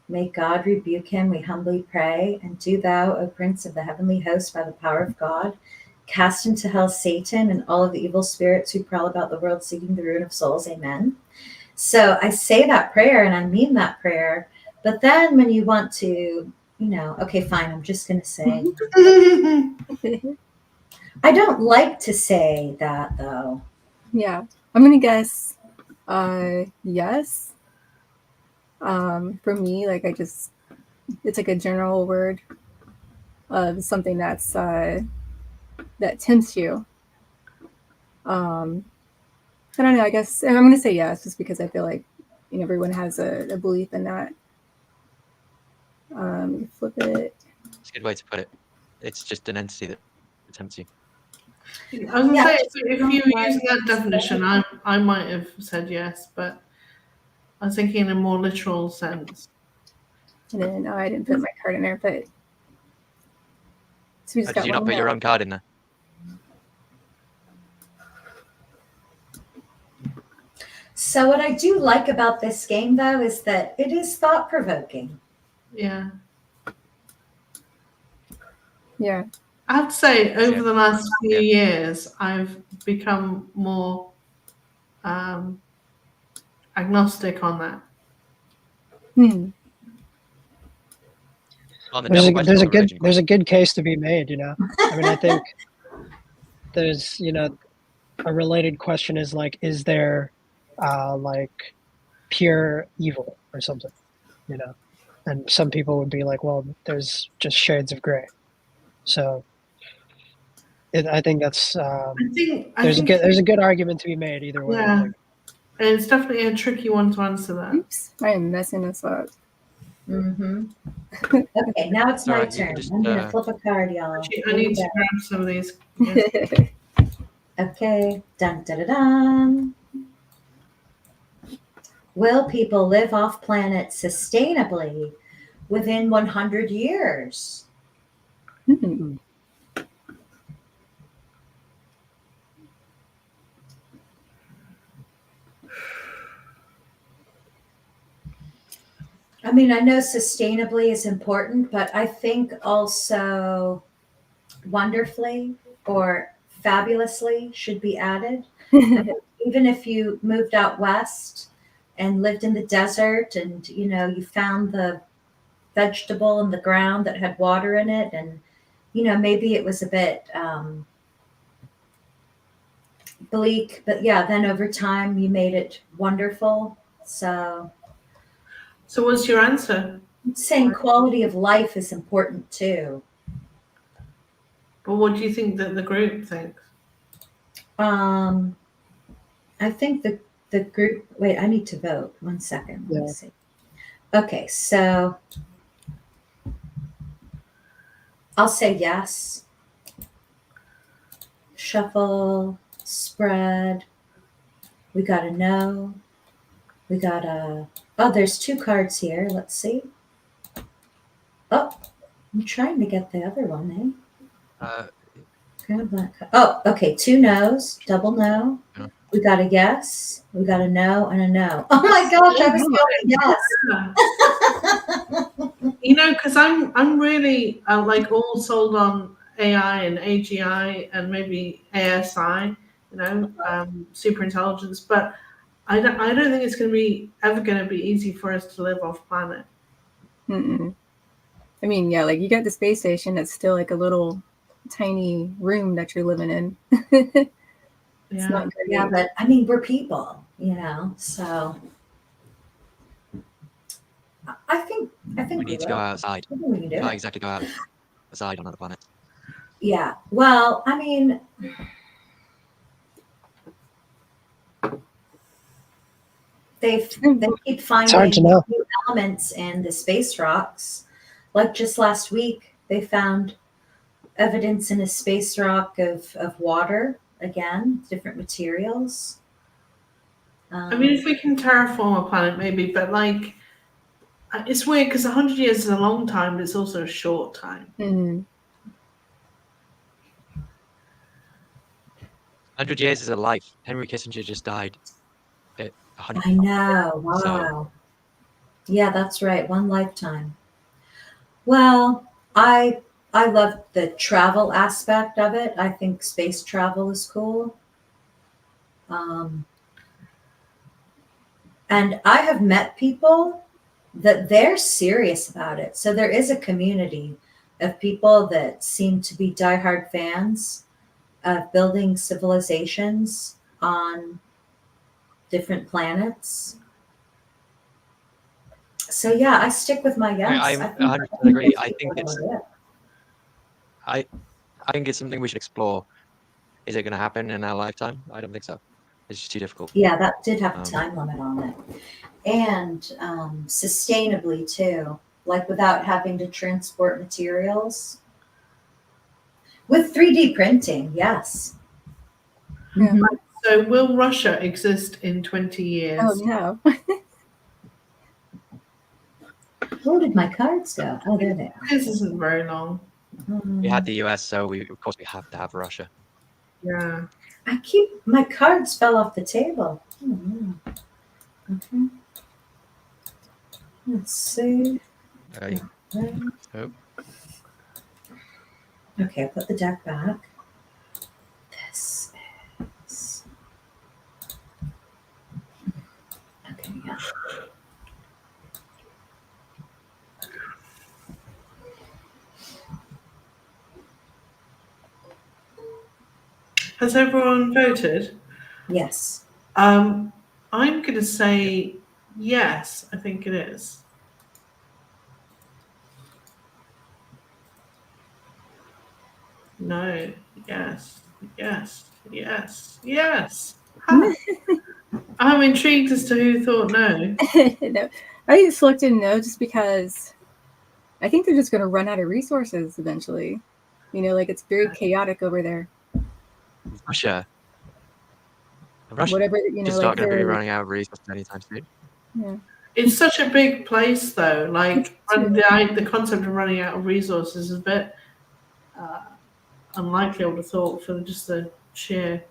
May God rebuke him, we humbly pray. And do thou, O Prince of the heavenly host, by the power of God, Cast into hell Satan and all of the evil spirits who prowl about the world seeking the ruin of souls. Amen. So I say that prayer and I mean that prayer. But then when you want to, okay, fine, I'm just going to say, I don't like to say that though. Yeah, I'm gonna guess yes. For me, like it's like a general word of something that's that tempts you. I don't know. I guess I'm gonna say yes, just because I feel like everyone has a belief in that. Flip it. It's a good way to put it. It's just an entity that tempts you. I was going to Yeah, say, just if you were using that definition, I might have said yes, but I was thinking in a more literal sense. And then I didn't put my card in there, but so we just Did got you one not put your no. own card in there? So what I do like about this game though is that it is thought-provoking. Yeah. Yeah. I have to say, over Yeah. the last few Yeah. years, I've become more agnostic on that. On the There's devil a, wears there's a Prada good religion there's a question. good case to be made, I mean, I think there's a related question is like, is there like pure evil or something, and some people would be like, well, there's just shades of gray. So I think that's I think there's a good argument to be made either way. yeah, and it's definitely a tricky one to answer that. Oops, I am messing this up. Mm-hmm. Okay, now it's my Alright, you turn. can just, I'm going to flip a card, y'all. Actually, I Here we need to go. grab some of these. Yes. Okay, dun dun dun dun. Will people live off planet sustainably within 100 years? I mean, I know sustainably is important, but I think also wonderfully or fabulously should be added. Even if you moved out west and lived in the desert and you found the vegetable in the ground that had water in it, and maybe it was a bit bleak, but yeah, then over time you made it wonderful. So what's your answer? I'm saying quality of life is important too. But what do you think that the group thinks? I think the group. Wait, I need to vote. 1 second. Let me see. Okay, so I'll say yes. Shuffle, spread. We got a no. We got a. Oh, there's 2 cards here. Let's see. Oh, I'm trying to get the other one, eh? Grab that card. Oh, okay. 2 no's. Double no. Yeah. We got a yes. We got a no and a no. Oh my gosh, I was going yes. Because I'm really like all sold on AI and AGI and maybe ASI, super intelligence, but I don't think it's ever going to be easy for us to live off planet. I mean, yeah, like you got the space station that's still like a little tiny room that you're living in. It's not great. Yeah, but I mean, we're people, so I think we need to go outside. I think we can do Not it. exactly go outside on other planets. Yeah. Well, I mean, they keep finding new elements in the space rocks. Like just last week, they found evidence in a space rock of water, again, different materials. I mean, if we can terraform a planet, maybe, but like, it's weird because 100 years is a long time, but it's also a short time. 100 years is a life. Henry Kissinger just died at 100. I know. Wow. So, yeah, that's right. 1 lifetime. Well, I I love the travel aspect of it. I think space travel is cool. And I have met people that they're serious about it. So there is a community of people that seem to be diehard fans of building civilizations on different planets. So yeah, I stick with my yes. I think 100% agree. I people think it's will do it. I think it's something we should explore. Is it going to happen in our lifetime? I don't think so. It's just too difficult. Yeah, that did have a time limit on it. And sustainably too, like without having to transport materials. With 3D printing, yes. Yeah. Mhm. So will Russia exist in 20 years? Oh no. Where did my cards go? Oh, there they are. This isn't very long. We had the US, so of course we have to have Russia. Yeah. My cards fell off the table. Oh, no. Okay. Let's see. Oh. Okay, put the deck back. This is. Okay, yeah. Has everyone voted? Yes. I'm going to say yes. I think it is. No. Yes. Yes. Yes. Yes. Ha. I'm intrigued as to who thought no. No, I selected no just because I think they're just going to run out of resources eventually. You know, like it's very chaotic over there. Russia Whatever, you know, just like not going to be they're, running out of resources anytime soon. yeah. It's such a big place, though. Like It's- the concept of running out of resources is a bit unlikely. I would have thought for just the sheer.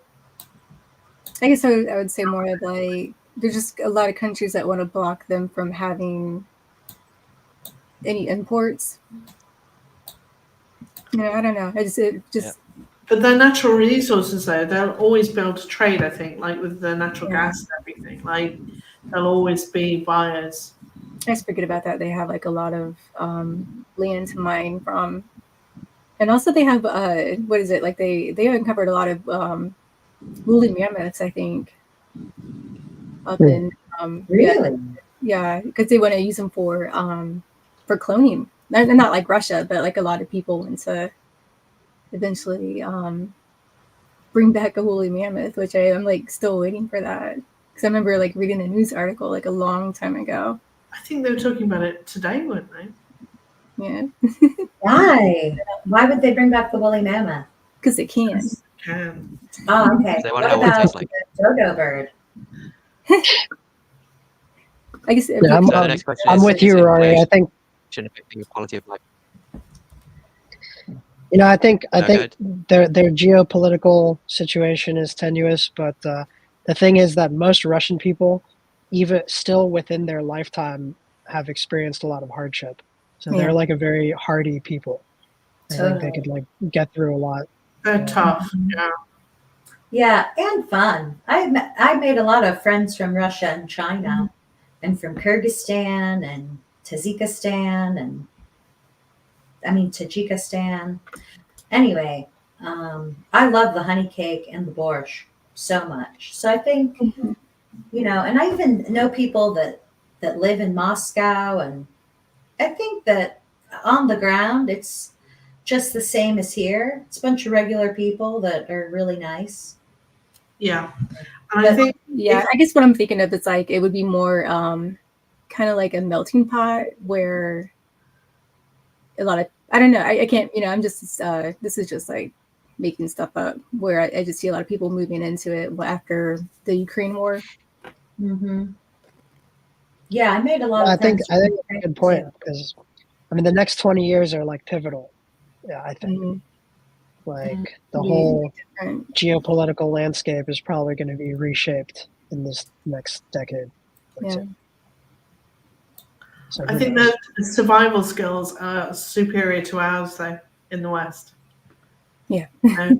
I guess I would say more of like there's just a lot of countries that want to block them from having any imports. You know, I don't know. But their natural resources, though, they'll always be able to trade. I think, like with the natural Yeah. gas and everything, like there'll always be buyers. I just forget about that. They have like a lot of land to mine from, and also they have what is it like? They uncovered a lot of woolly mammoths, I think, up in Really? yeah, because they want to use them for cloning. Not like Russia, but like a lot of people want to eventually bring back a woolly mammoth, which I'm like still waiting for that because I remember like reading a news article like a long time ago. I think they were talking about it today, weren't they? Yeah, Why? Why would they bring back the woolly mammoth? because they can. Yes, they can. Oh, okay. They want What to know what it about tastes like. the dodo bird? I guess Yeah, So the next question I'm is, with is you, Rory. I inflation think affecting your quality of life? I think No, their geopolitical situation is tenuous, but the thing is that most Russian people, even still within their lifetime, have experienced a lot of hardship. So they're Yeah. like a very hardy people. I think they could like get through a lot. They're tough. Yeah. Yeah, and fun. I made a lot of friends from Russia and China, and from Kyrgyzstan and Tajikistan and Tajikistan. Anyway, I love the honey cake and the borscht so much. So I think and I even know people that live in Moscow, and I think that on the ground it's just the same as here. It's a bunch of regular people that are really nice. Yeah. And I think Yeah, I guess what I'm thinking of is like it would be more kind of like a melting pot where a lot of I don't know. I can't. I'm just this is just like making stuff up where I just see a lot of people moving into it after the Ukraine war. Mm-hmm. Yeah, I made a lot of I think friends. that's a good point because the next 20 years are like pivotal. Yeah, I think like the whole geopolitical landscape is probably going to be reshaped in this next decade. Yeah. So I think that survival skills are superior to ours, though. in the West. Yeah. In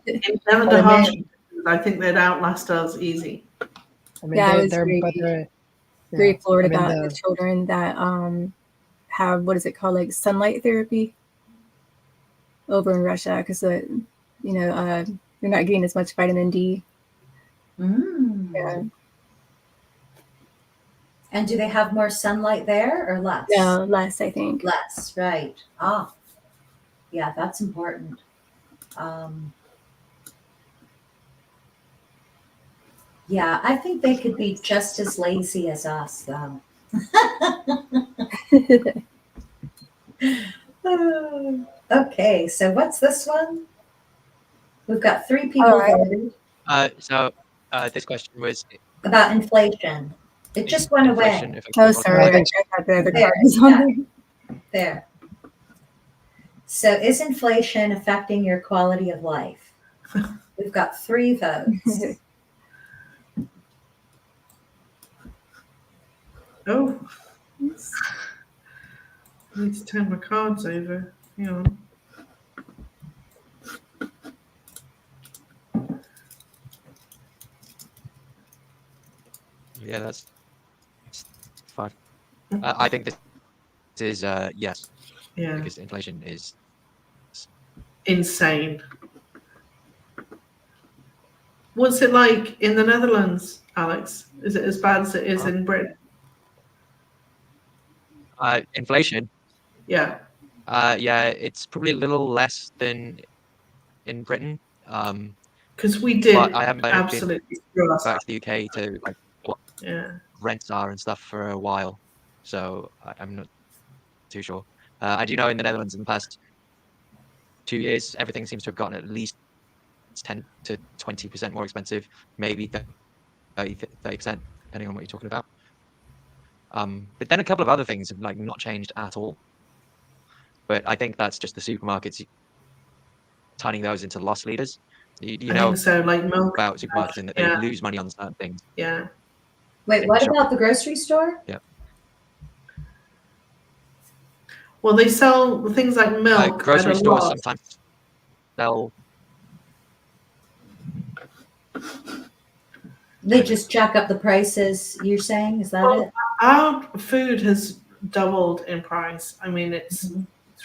down under Oh, harsh man. conditions, I think they'd outlast us easy. I mean, Yeah, I was they're very, but they're very yeah. floored I mean, about the children that have, what is it called, like sunlight therapy over in Russia, because they're not getting as much vitamin D. Yeah. And do they have more sunlight there or less? No, less, I think. Less, right. Ah, yeah, that's important. Yeah, I think they could be just as lazy as us, though. Okay, so what's this one? We've got 3 people voted So this question was about inflation. It just went inflation away. affecting Oh, quality of sorry, I life? had the other There, cards on yeah. there. There. So is inflation affecting your quality of life? We've got 3 votes. Oh, I need to turn my cards over. Hang on. Yeah, that's fine. I think this is yes, Yeah, because inflation is insane. What's it like in the Netherlands, Alex? Is it as bad as it is in Britain? inflation. Yeah. Yeah, it's probably a little less than in Britain. Because we But did I haven't been absolutely screw us back up. to the UK to like what Yeah. rents are and stuff for a while, so I'm not too sure. I do know in the Netherlands in the past 2 years, everything seems to have gotten at least 10 to 20% more expensive, maybe 30%, depending on what you're talking about. But then a couple of other things have like not changed at all. But I think that's just the supermarkets turning those into loss leaders. You I know think so, like milk. about supermarkets in that they Yeah. lose money on certain things. Yeah. Wait, in what shop. about the grocery store? Well, they sell things like milk at Grocery a stores loss. sometimes sell. They just jack up the prices, you're saying? Is that it? Our food has doubled in price. I mean, it's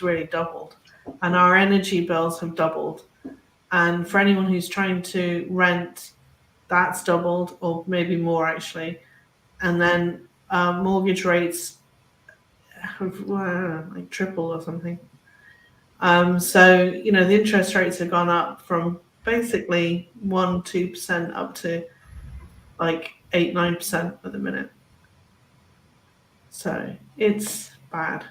really doubled. And our energy bills have doubled. And for anyone who's trying to rent, that's doubled, or maybe more actually. And then mortgage rates have like tripled or something. So, the interest rates have gone up from basically 1-2% up to like 8-9% at the minute. So it's bad.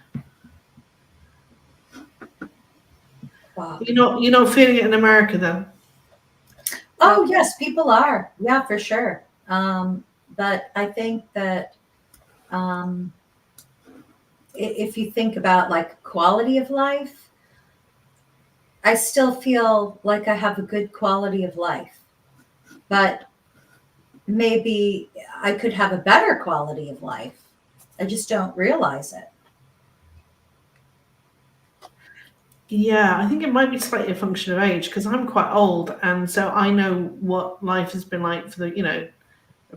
Wow. You're not feeling it in America then? Oh, yes, people are. Yeah, for sure. But I think that if you think about like quality of life, I still feel like I have a good quality of life. But maybe I could have a better quality of life. I just don't realize it. Yeah, I think it might be slightly a function of age because I'm quite old, and so I know what life has been like for the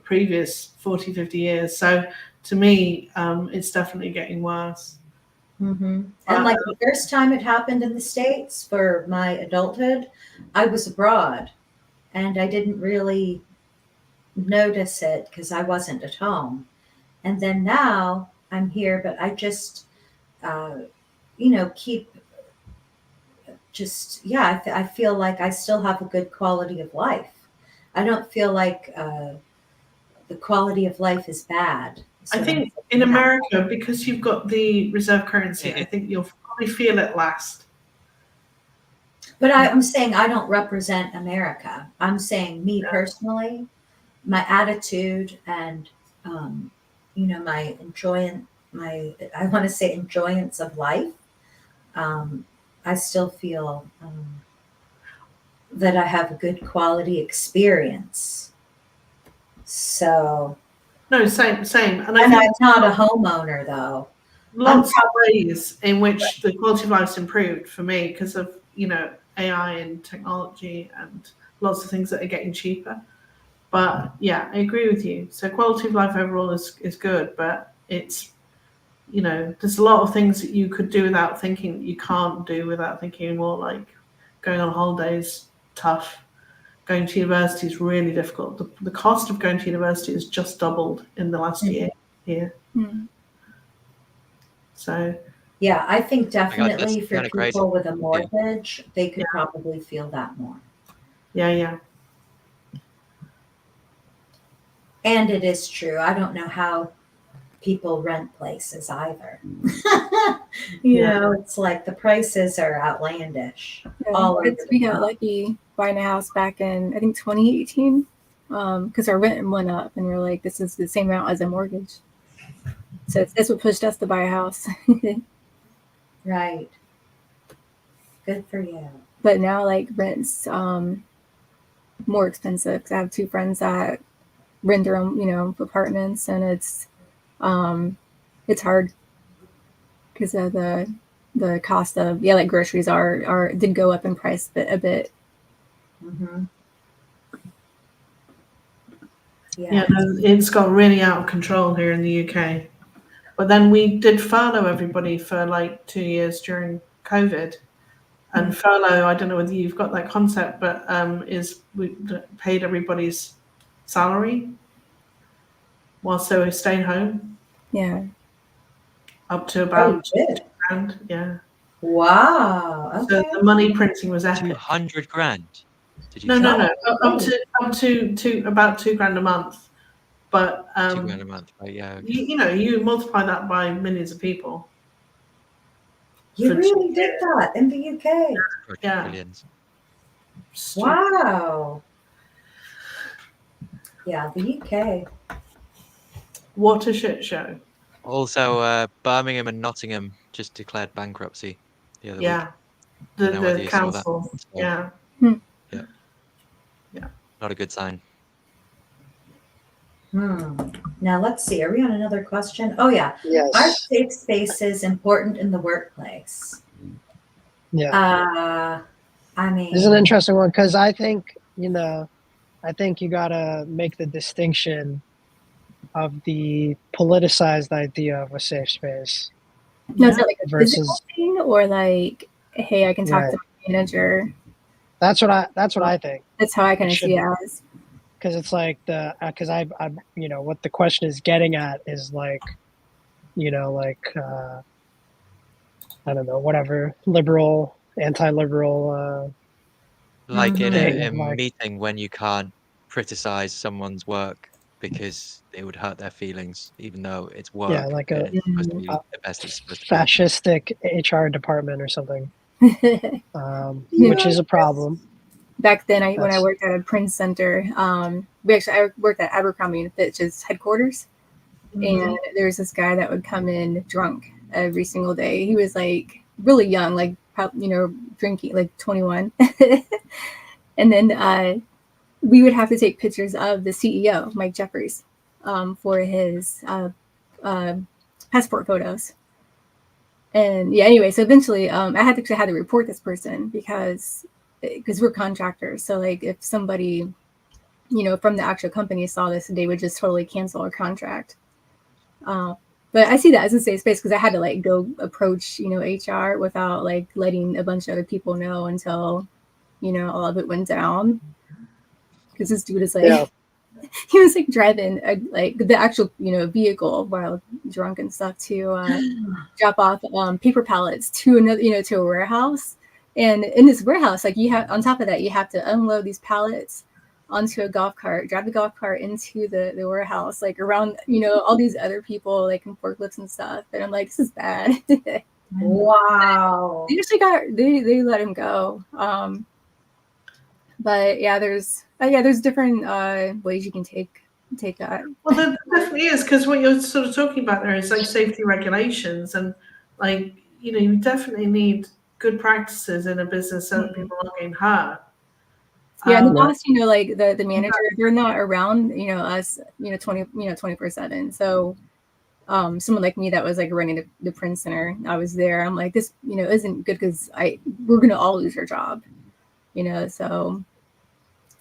previous 40, 50 years. So to me, it's definitely getting worse. Mm-hmm. And like the first time it happened in the States for my adulthood, I was abroad and I didn't really notice it because I wasn't at home. And then now I'm here, but I just, keep I feel like I still have a good quality of life. I don't feel like the quality of life is bad. I think in America, because you've got the reserve currency, I think you'll probably feel it last. But I'm saying I don't represent America. I'm saying me personally, my attitude and, my I want to say enjoyance of life. I still feel that I have a good quality experience. So. No, same. And I'm not a homeowner though. Lots of ways in which the quality of life's improved for me because of, AI and technology and lots of things that are getting cheaper. But yeah, I agree with you. So quality of life overall is good, but it's, there's a lot of things that you could do without thinking that you can't do without thinking anymore, like going on holidays, tough. Going to university is really difficult. The cost of going to university has just doubled in the last year here. So Yeah, I think that's definitely for kind of crazy. people with a mortgage, they could Yeah. probably feel that more. yeah. And it is true. I don't know how people rent places either. It's like the prices are outlandish all over the We got top. lucky buying a house back in, I think, 2018, because our rent went up, and we're like, this is the same amount as a mortgage. So that's what pushed us to buy a house. Right. Good for you. But now, like, rent's more expensive, because I have two friends that rent their own, apartments, and it's hard because of the cost of like groceries did go up in price a bit. Mm-hmm. Yeah, no, it's got really out of control here in the UK. But then we did furlough everybody for like 2 years during COVID. And furlough, I don't know whether you've got that concept, but is we paid everybody's salary whilst they were staying home. Yeah. Up to about $200,000. Yeah. Wow. Okay. So the money printing was epic. 200 grand. Did you No, say? up to about $2,000 a month. But $2,000 a month, right? Yeah. Okay. you multiply that by millions of people. You really did that in the UK. Yeah. Billions. Wow. Yeah, the UK. What a shit show. Also, Birmingham and Nottingham just declared bankruptcy the other week. The council. Yeah. Not a good sign. Now let's see. Are we on another question? Oh yeah. Yes. Are safe spaces important in the workplace? Yeah. I mean, this is an interesting one because I think you gotta make the distinction of the politicized idea of a safe space. No, is that like a versus physical thing, or like, hey, I can talk to my manager? That's what I think. That's how I kind of see it as. Because it's like because I what the question is getting at is like, I don't know, whatever liberal, anti-liberal. Like in a like, meeting when you can't criticize someone's work because it would hurt their feelings, even though it's work. Yeah, like a fascistic HR department or something, which is a problem. Back then, when I worked at a print center, I worked at Abercrombie and Fitch's headquarters, and there was this guy that would come in drunk every single day. He was like really young, like drinking, like 21, and then we would have to take pictures of the CEO, Mike Jeffries, for his passport photos. And anyway, so eventually, I had to report this person because we're contractors. So like if somebody, from the actual company saw this, they would just totally cancel our contract. But I see that as a safe space because I had to like go approach, HR without like letting a bunch of other people know until, all of it went down. Because this dude is like, he was like driving like the actual, vehicle while drunk and stuff to drop off paper pallets to another, to a warehouse. And in this warehouse, like you have, on top of that, you have to unload these pallets onto a golf cart, drive the golf cart into the warehouse, like around, all these other people, like in forklifts and stuff. And I'm like, this is bad. Wow. They actually they let him go. But yeah, there's different ways you can take that. Well, there definitely is, because what you're sort of talking about there is like safety regulations, and like you definitely need good practices in a business so that people aren't getting hurt. Yeah, and the boss, like the manager, they're not around, us, 24/7. So someone like me that was like running the Prince Center, I was there. I'm like, this, isn't good because we're gonna all lose our job, So,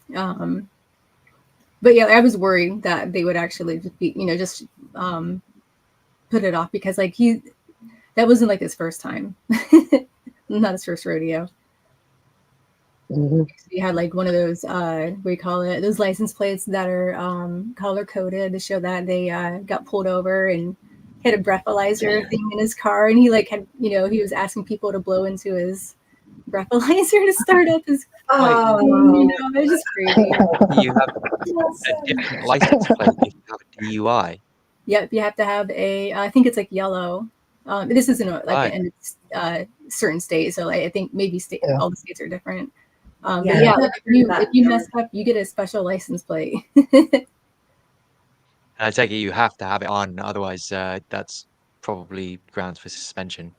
but yeah, I was worried that they would actually just be, just put it off because like that wasn't like his first time, not his first rodeo. Mm-hmm. You had like one of those what do you call it? Those license plates that are color coded to show that they got pulled over and had a breathalyzer thing in his car, and he like had he was asking people to blow into his breathalyzer to start up his. It's just crazy. You have a different license plate if you have a DUI. Yep, you have to have I think it's like yellow. This isn't Right. in certain states, so I think maybe all the states are different. But Yeah, yeah, I've like, if you mess up, you get a special license plate. I take it you have to have it on, otherwise that's probably grounds for suspension.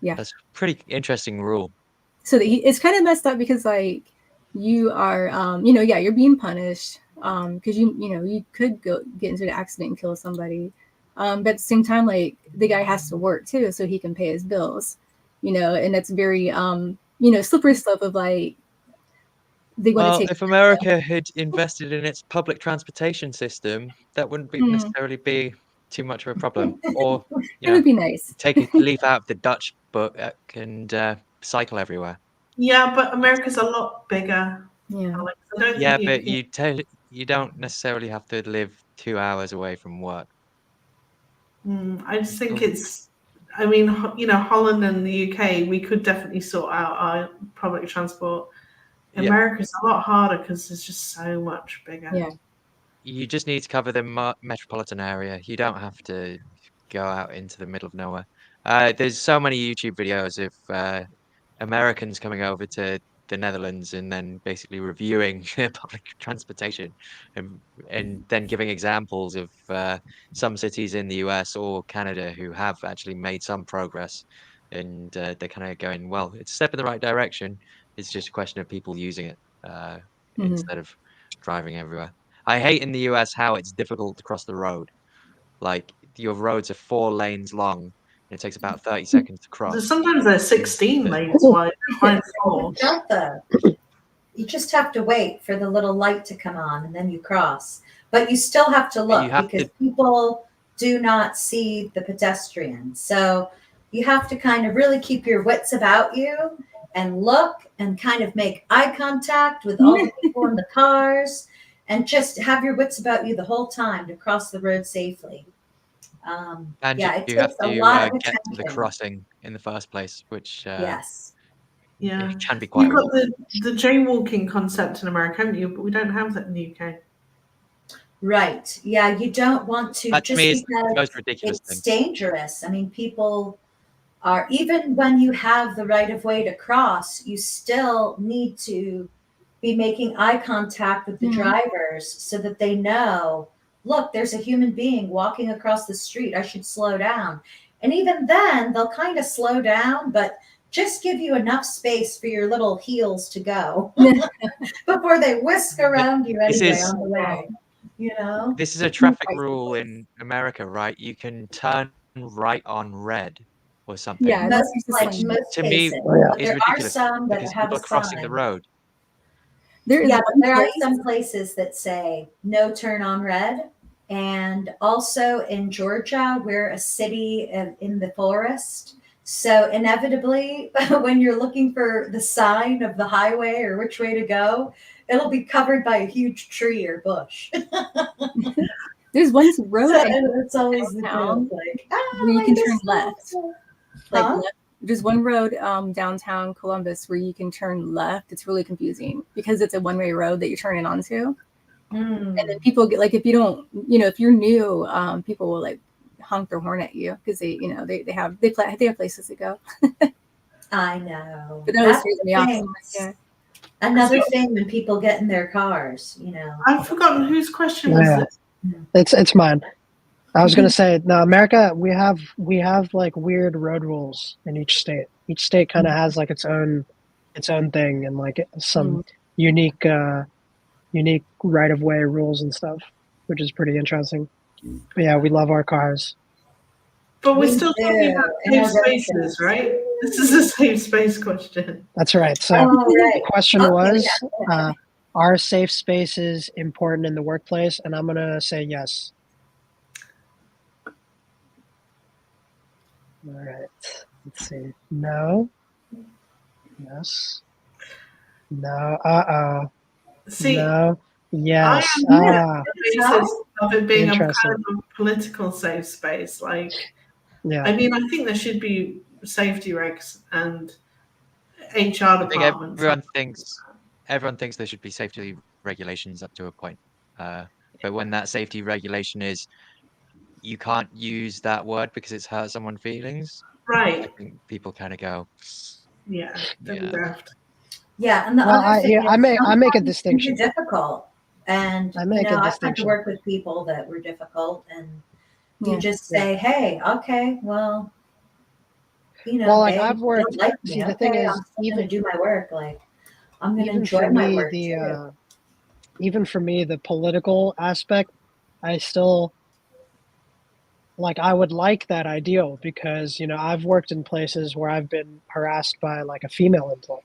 Yeah. That's a pretty interesting rule. So it's kind of messed up because like you are, you're being punished because you could get into an accident and kill somebody. But at the same time, like the guy has to work too, so he can pay his bills, and that's very, slippery slope of like, they want to take. If America had invested in its public transportation system, that wouldn't necessarily be too much of a problem. Or it would be nice. take a leaf out of the Dutch book and cycle everywhere. Yeah, but America's a lot bigger. Yeah. Alex. I don't Yeah, think but you don't necessarily have to live 2 hours away from work. I just think it's. I mean, Holland and the UK, we could definitely sort out our public transport. Yeah. America's a lot harder because it's just so much bigger. Yeah. You just need to cover the metropolitan area. You don't have to go out into the middle of nowhere. There's so many YouTube videos of Americans coming over to the Netherlands and then basically reviewing public transportation and then giving examples of some cities in the US or Canada who have actually made some progress, and they're kind of going, well, it's a step in the right direction. It's just a question of people using it instead of driving everywhere. I hate in the US how it's difficult to cross the road. Like your roads are 4 lanes long and it takes about 30 seconds to cross. Sometimes they're 16 lanes wide. Mine's 4. Don't though. You just have to wait for the little light to come on and then you cross. But you still have to look because people do not see the pedestrian. So you have to kind of really keep your wits about you and look and kind of make eye contact with all the people in the cars and just have your wits about you the whole time to cross the road safely. And yeah, it you takes have to a lot of get to the attention. crossing in the first place, which Yes. Yeah. it can be quite You've got the jaywalking concept in America, haven't you? But we don't have that in the UK. Right. Yeah, you don't want to that to just me is the because most ridiculous it's thing. dangerous. I mean, people are, even when you have the right of way to cross, you still need to be making eye contact with the drivers so that they know, look, there's a human being walking across the street. I should slow down. And even then, they'll kind of slow down, but just give you enough space for your little heels to go before they whisk around you anyway on the way. This is a traffic rule in America, right? You can turn right on red or something. Yeah, most which most to me cases. is There ridiculous are some that because have people a are crossing the sign. road. There are some places that say no turn on red. And also in Georgia, we're a city in the forest. So inevitably, when you're looking for the sign of the highway or which way to go, it'll be covered by a huge tree or bush. There's one road it's always the joke, like, where you can turn left. Huh? There's one road downtown Columbus where you can turn left. It's really confusing because it's a one-way road that you're turning onto. And then people get like, if you don't, if you're new, people will like honk their horn at you because they have places to go. I know. But that was freezing me off. Another thing when people get in their cars, I've forgotten whose question was this. It's mine. I was gonna say, no, America, we have like weird road rules in each state. Each state kind of has like its own thing and like some unique right of way rules and stuff, which is pretty interesting. But yeah, we love our cars. But we're We still do, talking about in safe our spaces, roaches. right? This is a safe space question. That's right. So Oh, right. the question Okay, was, yeah. are safe spaces important in the workplace? And I'm going to say yes. All right. Let's see. No. Yes. No. See, No. Yes. I am Ah. the basis of it being a kind Interesting. of a political safe space. Like, Yeah. I mean, I think there should be safety regs and HR I think departments. everyone thinks there should be safety regulations up to a point. But when that safety regulation is, you can't use that word because it's hurt someone's feelings. I Right. think people kind of go, Yeah. That'd be yeah. daft. Yeah, and the Well, other thing is I make a sometimes things distinction. are difficult, and I make a I've had to distinction. work with people that were difficult, and you Yeah. just say, "Hey, okay, well, Well, like hey, I've you worked. don't like me, See, the okay, thing is, I'm still going to do my work. Like, I'm going to even enjoy for my me, work too." even for me, the political aspect, I still like. I would like that ideal because I've worked in places where I've been harassed by like a female employee,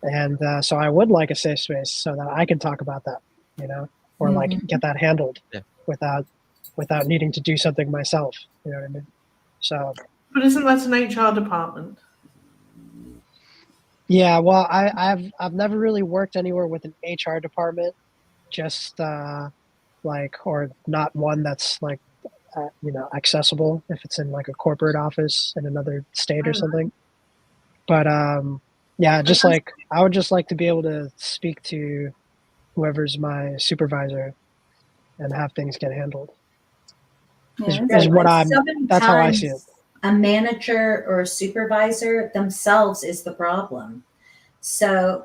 and so I would like a safe space so that I can talk about that, or like Mhm. get that handled Yeah. without needing to do something myself. You know what I mean? So But isn't that an HR department? yeah, well, I've never really worked anywhere with an HR department, just like or not one that's like accessible if it's in like a corporate office in another state or Oh, something. But yeah, just that's- like I would just like to be able to speak to whoever's my supervisor and have things get handled. Is Yeah, what Right, I'm. so many That's how I see it. times a manager or a supervisor themselves is the problem. So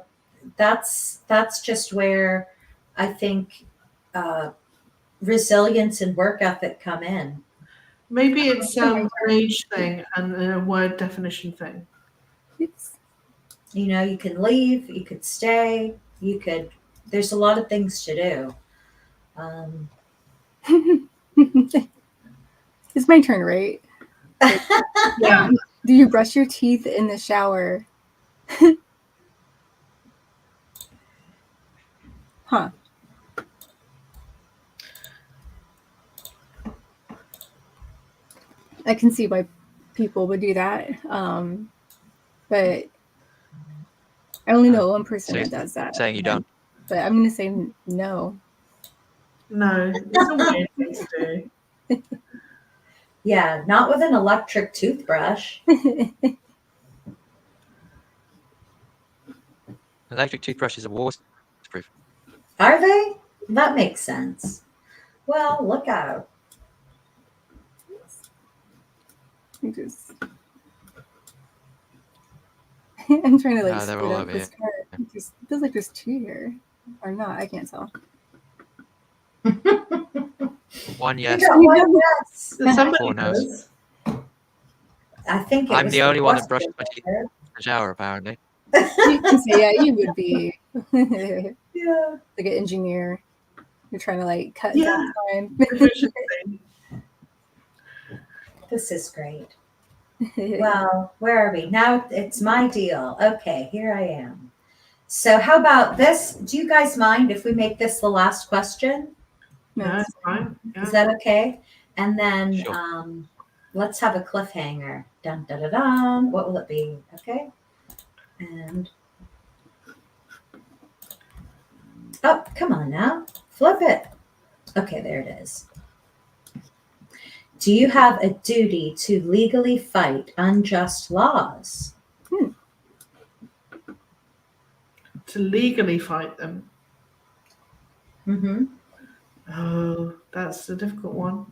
that's just where I think resilience and work ethic come in. Maybe it's an age thing and a word definition thing. Oops. You can leave, you could stay, there's a lot of things to do. It's my turn, right? Yeah. Do you brush your teeth in the shower? Huh. I can see why people would do that. But I only know one person So that does that. saying you don't. But I'm going to say no. No, it's a weird thing to do. Yeah, not with an electric toothbrush. Electric toothbrushes are waterproof. Are they? That makes sense. Well, look out. I'm trying to like They're split all up over this here. card. It feels like there's two here. Or not, I can't tell. One You yes, got one yes. Somebody four no's. knows. I think it I'm was the only one that brushed question my teeth in the shower, apparently. You can say, yeah, you would be like Yeah. an engineer. You're trying to like cut Yeah. down time. Efficiency. This is great. Well, where are we? Now it's my deal. Okay, here I am. So how about this? Do you guys mind if we make this the last question? No, it's fine. Yeah. Is that okay? And then Sure. let's have a cliffhanger. Dun, dun, dun, dun. What will it be? Okay. And oh, come on now. Flip it. Okay, there it is. Do you have a duty to legally fight unjust laws? To legally fight them. Mm-hmm. Oh, that's a difficult one.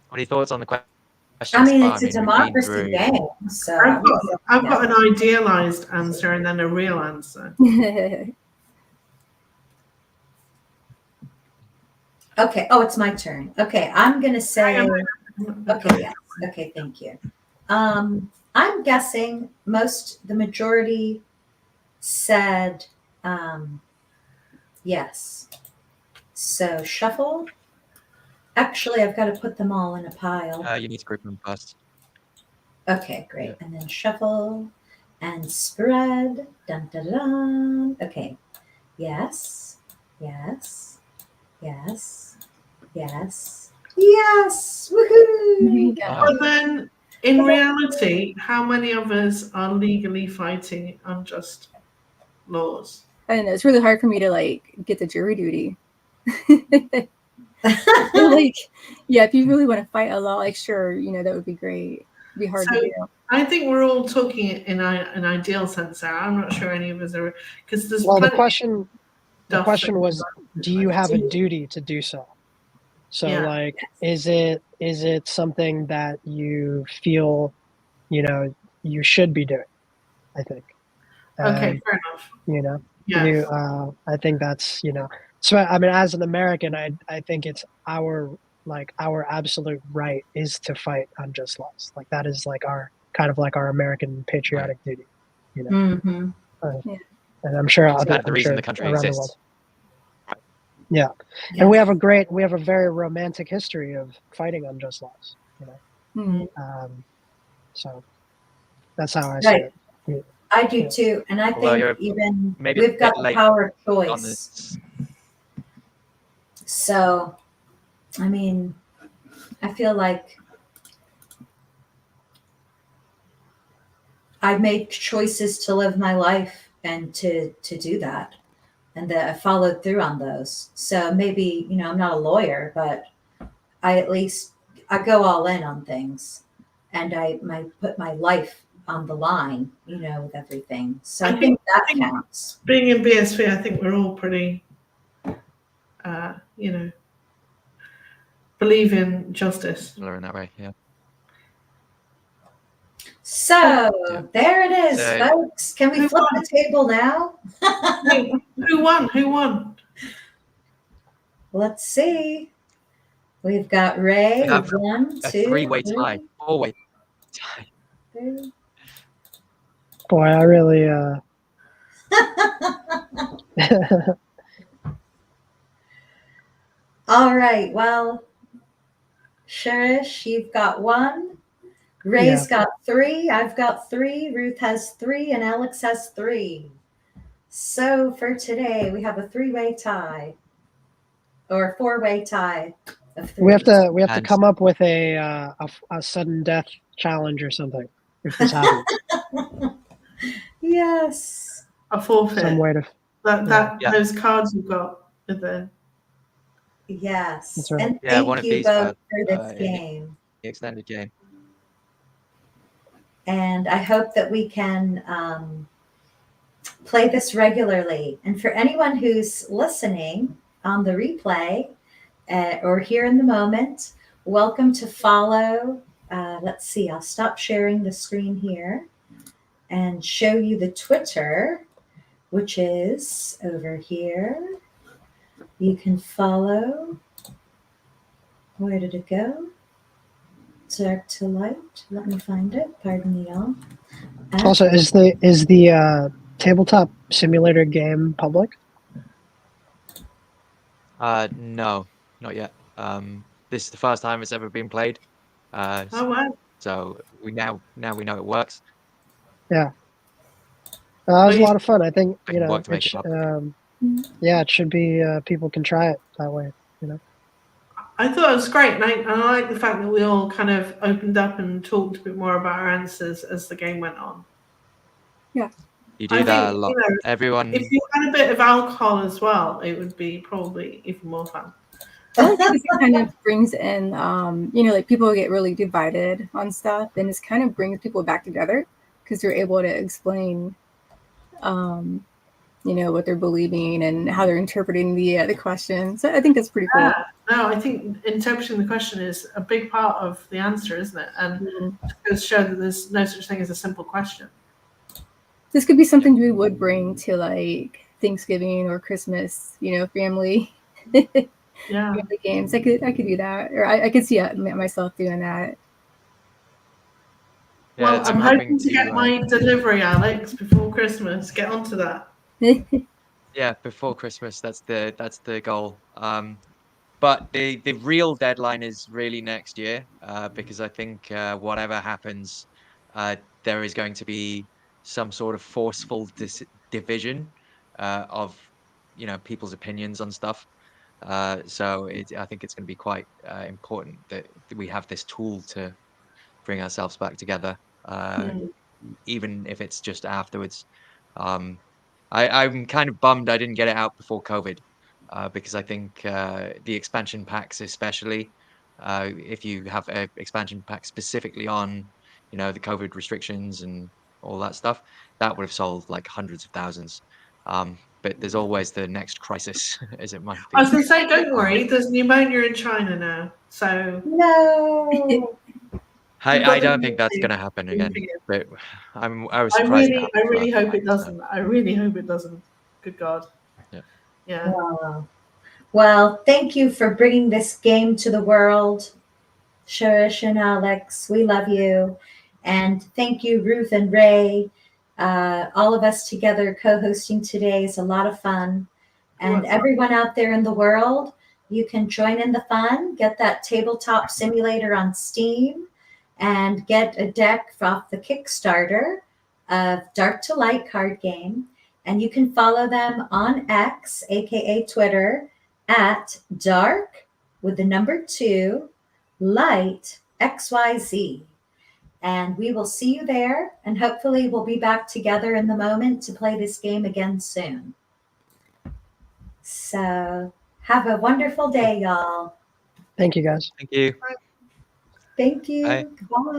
What are your thoughts on the question? I mean, so far? it's a we've been democracy through- game, so I've got an idealized answer and then a real answer. okay. Oh, it's my turn. Okay, I'm gonna say. Okay, yes. Okay, thank you. I'm guessing the majority said Yes. So shuffle. Actually, I've got to put them all in a pile. You need to group them first. Okay, great. Yeah. And then shuffle and spread. Dun, dun, dun. Okay. Yes. Yes. Yes. Yes. Yes. Woohoo! Yeah. But then, in reality, how many of us are legally fighting unjust laws? I don't know. It's really hard for me to like get the jury duty. Like, yeah, if you really want to fight a law, like, sure, you know, that would be great. It'd be hard So to do. I think we're all talking in an ideal sense there. I'm not sure any of us are, because there's Well, the plenty question stuff was, that- do you have a duty to do so? So, Yeah. like, is it something that you feel, you know, you should be doing? I think. Okay, And, fair enough. you know, Yes. I think that's, you know, so I mean, as an American, I think it's our absolute right is to fight unjust laws. Like that is like our kind of like our American patriotic duty, you know. Mm-hmm. Yeah. And I'm sure It's other kind of the I'm reason sure the country around the exists. world. Yeah. And we have a very romantic history of fighting unjust laws, you know. Mm. So that's how I see Right. it. Yeah. I do Yeah. too. And I Although think you're even maybe a we've got bit the late power of on choice. this. So, I mean, I feel like I made choices to live my life and to do that, and that I followed through on those. So maybe, you know, I'm not a lawyer, but I at least I go all in on things, and I put my life on the line, you know, with everything. So I think that counts. Being in BSV, I think we're all pretty, you know, believe in justice. Similar in that way, yeah. So Yeah. there it is, So- folks. Can we Who flip won? the table now? Wait, who won? Who won? Let's see. We've got Ray We have with 1, A 2, three-way 3, tie. Four-way tie. 3. Boy, I really All right. Well, Sherish, you've got 1. Ray's got 3. I've got 3. Ruth has 3, and Alex has 3. So for today, we have a 3-way tie, or a 4-way tie of 3. we have to And- come up with a sudden death challenge or something if this happens. Yes. A forfeit. Some way to Yeah. Those cards you've got with the Yes. That's right. And Yeah, one thank of you these both cards, for this in game. the extended game. And I hope that we can play this regularly. And for anyone who's listening on the replay or here in the moment, welcome to follow. Let's see, I'll stop sharing the screen here and show you the Twitter, which is over here. You can follow. Where did it go? Dark2Light. Let me find it. Pardon me, y'all. Also, is the tabletop simulator game public? No, not yet. This is the first time it's ever been played. oh wow. So we now we know it works. Yeah. That was a lot of fun. I think, I you can know, work to make it public. yeah, it should be, people can try it that way, you know. I thought it was great, and I like the fact that we all kind of opened up and talked a bit more about our answers as the game went on. You do I that think, a lot. you know, Everyone. If you had a bit of alcohol as well, it would be probably even more fun. I think this kind of brings in, you know, like people get really divided on stuff, and this kind of brings people back together because they're able to explain, you know, what they're believing and how they're interpreting the question. So I think that's pretty cool. Yeah, no, I think interpreting the question is a big part of the answer, isn't it? And it goes to show that there's no such thing as a simple question. This could be something we would bring to like Thanksgiving or Christmas, you know, family. Yeah. Family games. I could do that, or I could see myself doing that. Yeah, Well, I'm hoping to get my delivery, Alex, before Christmas. Get onto that. Yeah, before Christmas. That's the goal. But the real deadline is really next year, because I think whatever happens, there is going to be some sort of forceful division of people's opinions on stuff. So I think it's going to be quite important that we have this tool to bring ourselves back together, Mm. even if it's just afterwards. Um, I'm kind of bummed I didn't get it out before COVID, because I think the expansion packs, especially if you have an expansion pack specifically on, the COVID restrictions and all that stuff, that would have sold like hundreds of thousands. But there's always the next crisis, as it might I was be. going to say, don't worry, there's pneumonia in China now, so No. we've I got the don't think that's vaccine. going to happen again, but I was I surprised it really, I happened really last hope time. it So doesn't. I really hope it doesn't. Good God. yeah. Yeah. Wow. Well, thank you for bringing this game to the world, Shurish and Alex. We love you. And thank you, Ruth and Ray. All of us together co hosting today is a lot of fun. And Well, everyone out there in the world, you can join in the fun, get that tabletop simulator on Steam, and get a deck off the Kickstarter of Dark2Light card game. And you can follow them on X, aka Twitter, at dark with the number 2 light XYZ. And we will see you there. And hopefully, we'll be back together in the moment to play this game again soon. So, have a wonderful day, y'all. Thank you, guys. Thank you. Thank Bye. you. Goodbye.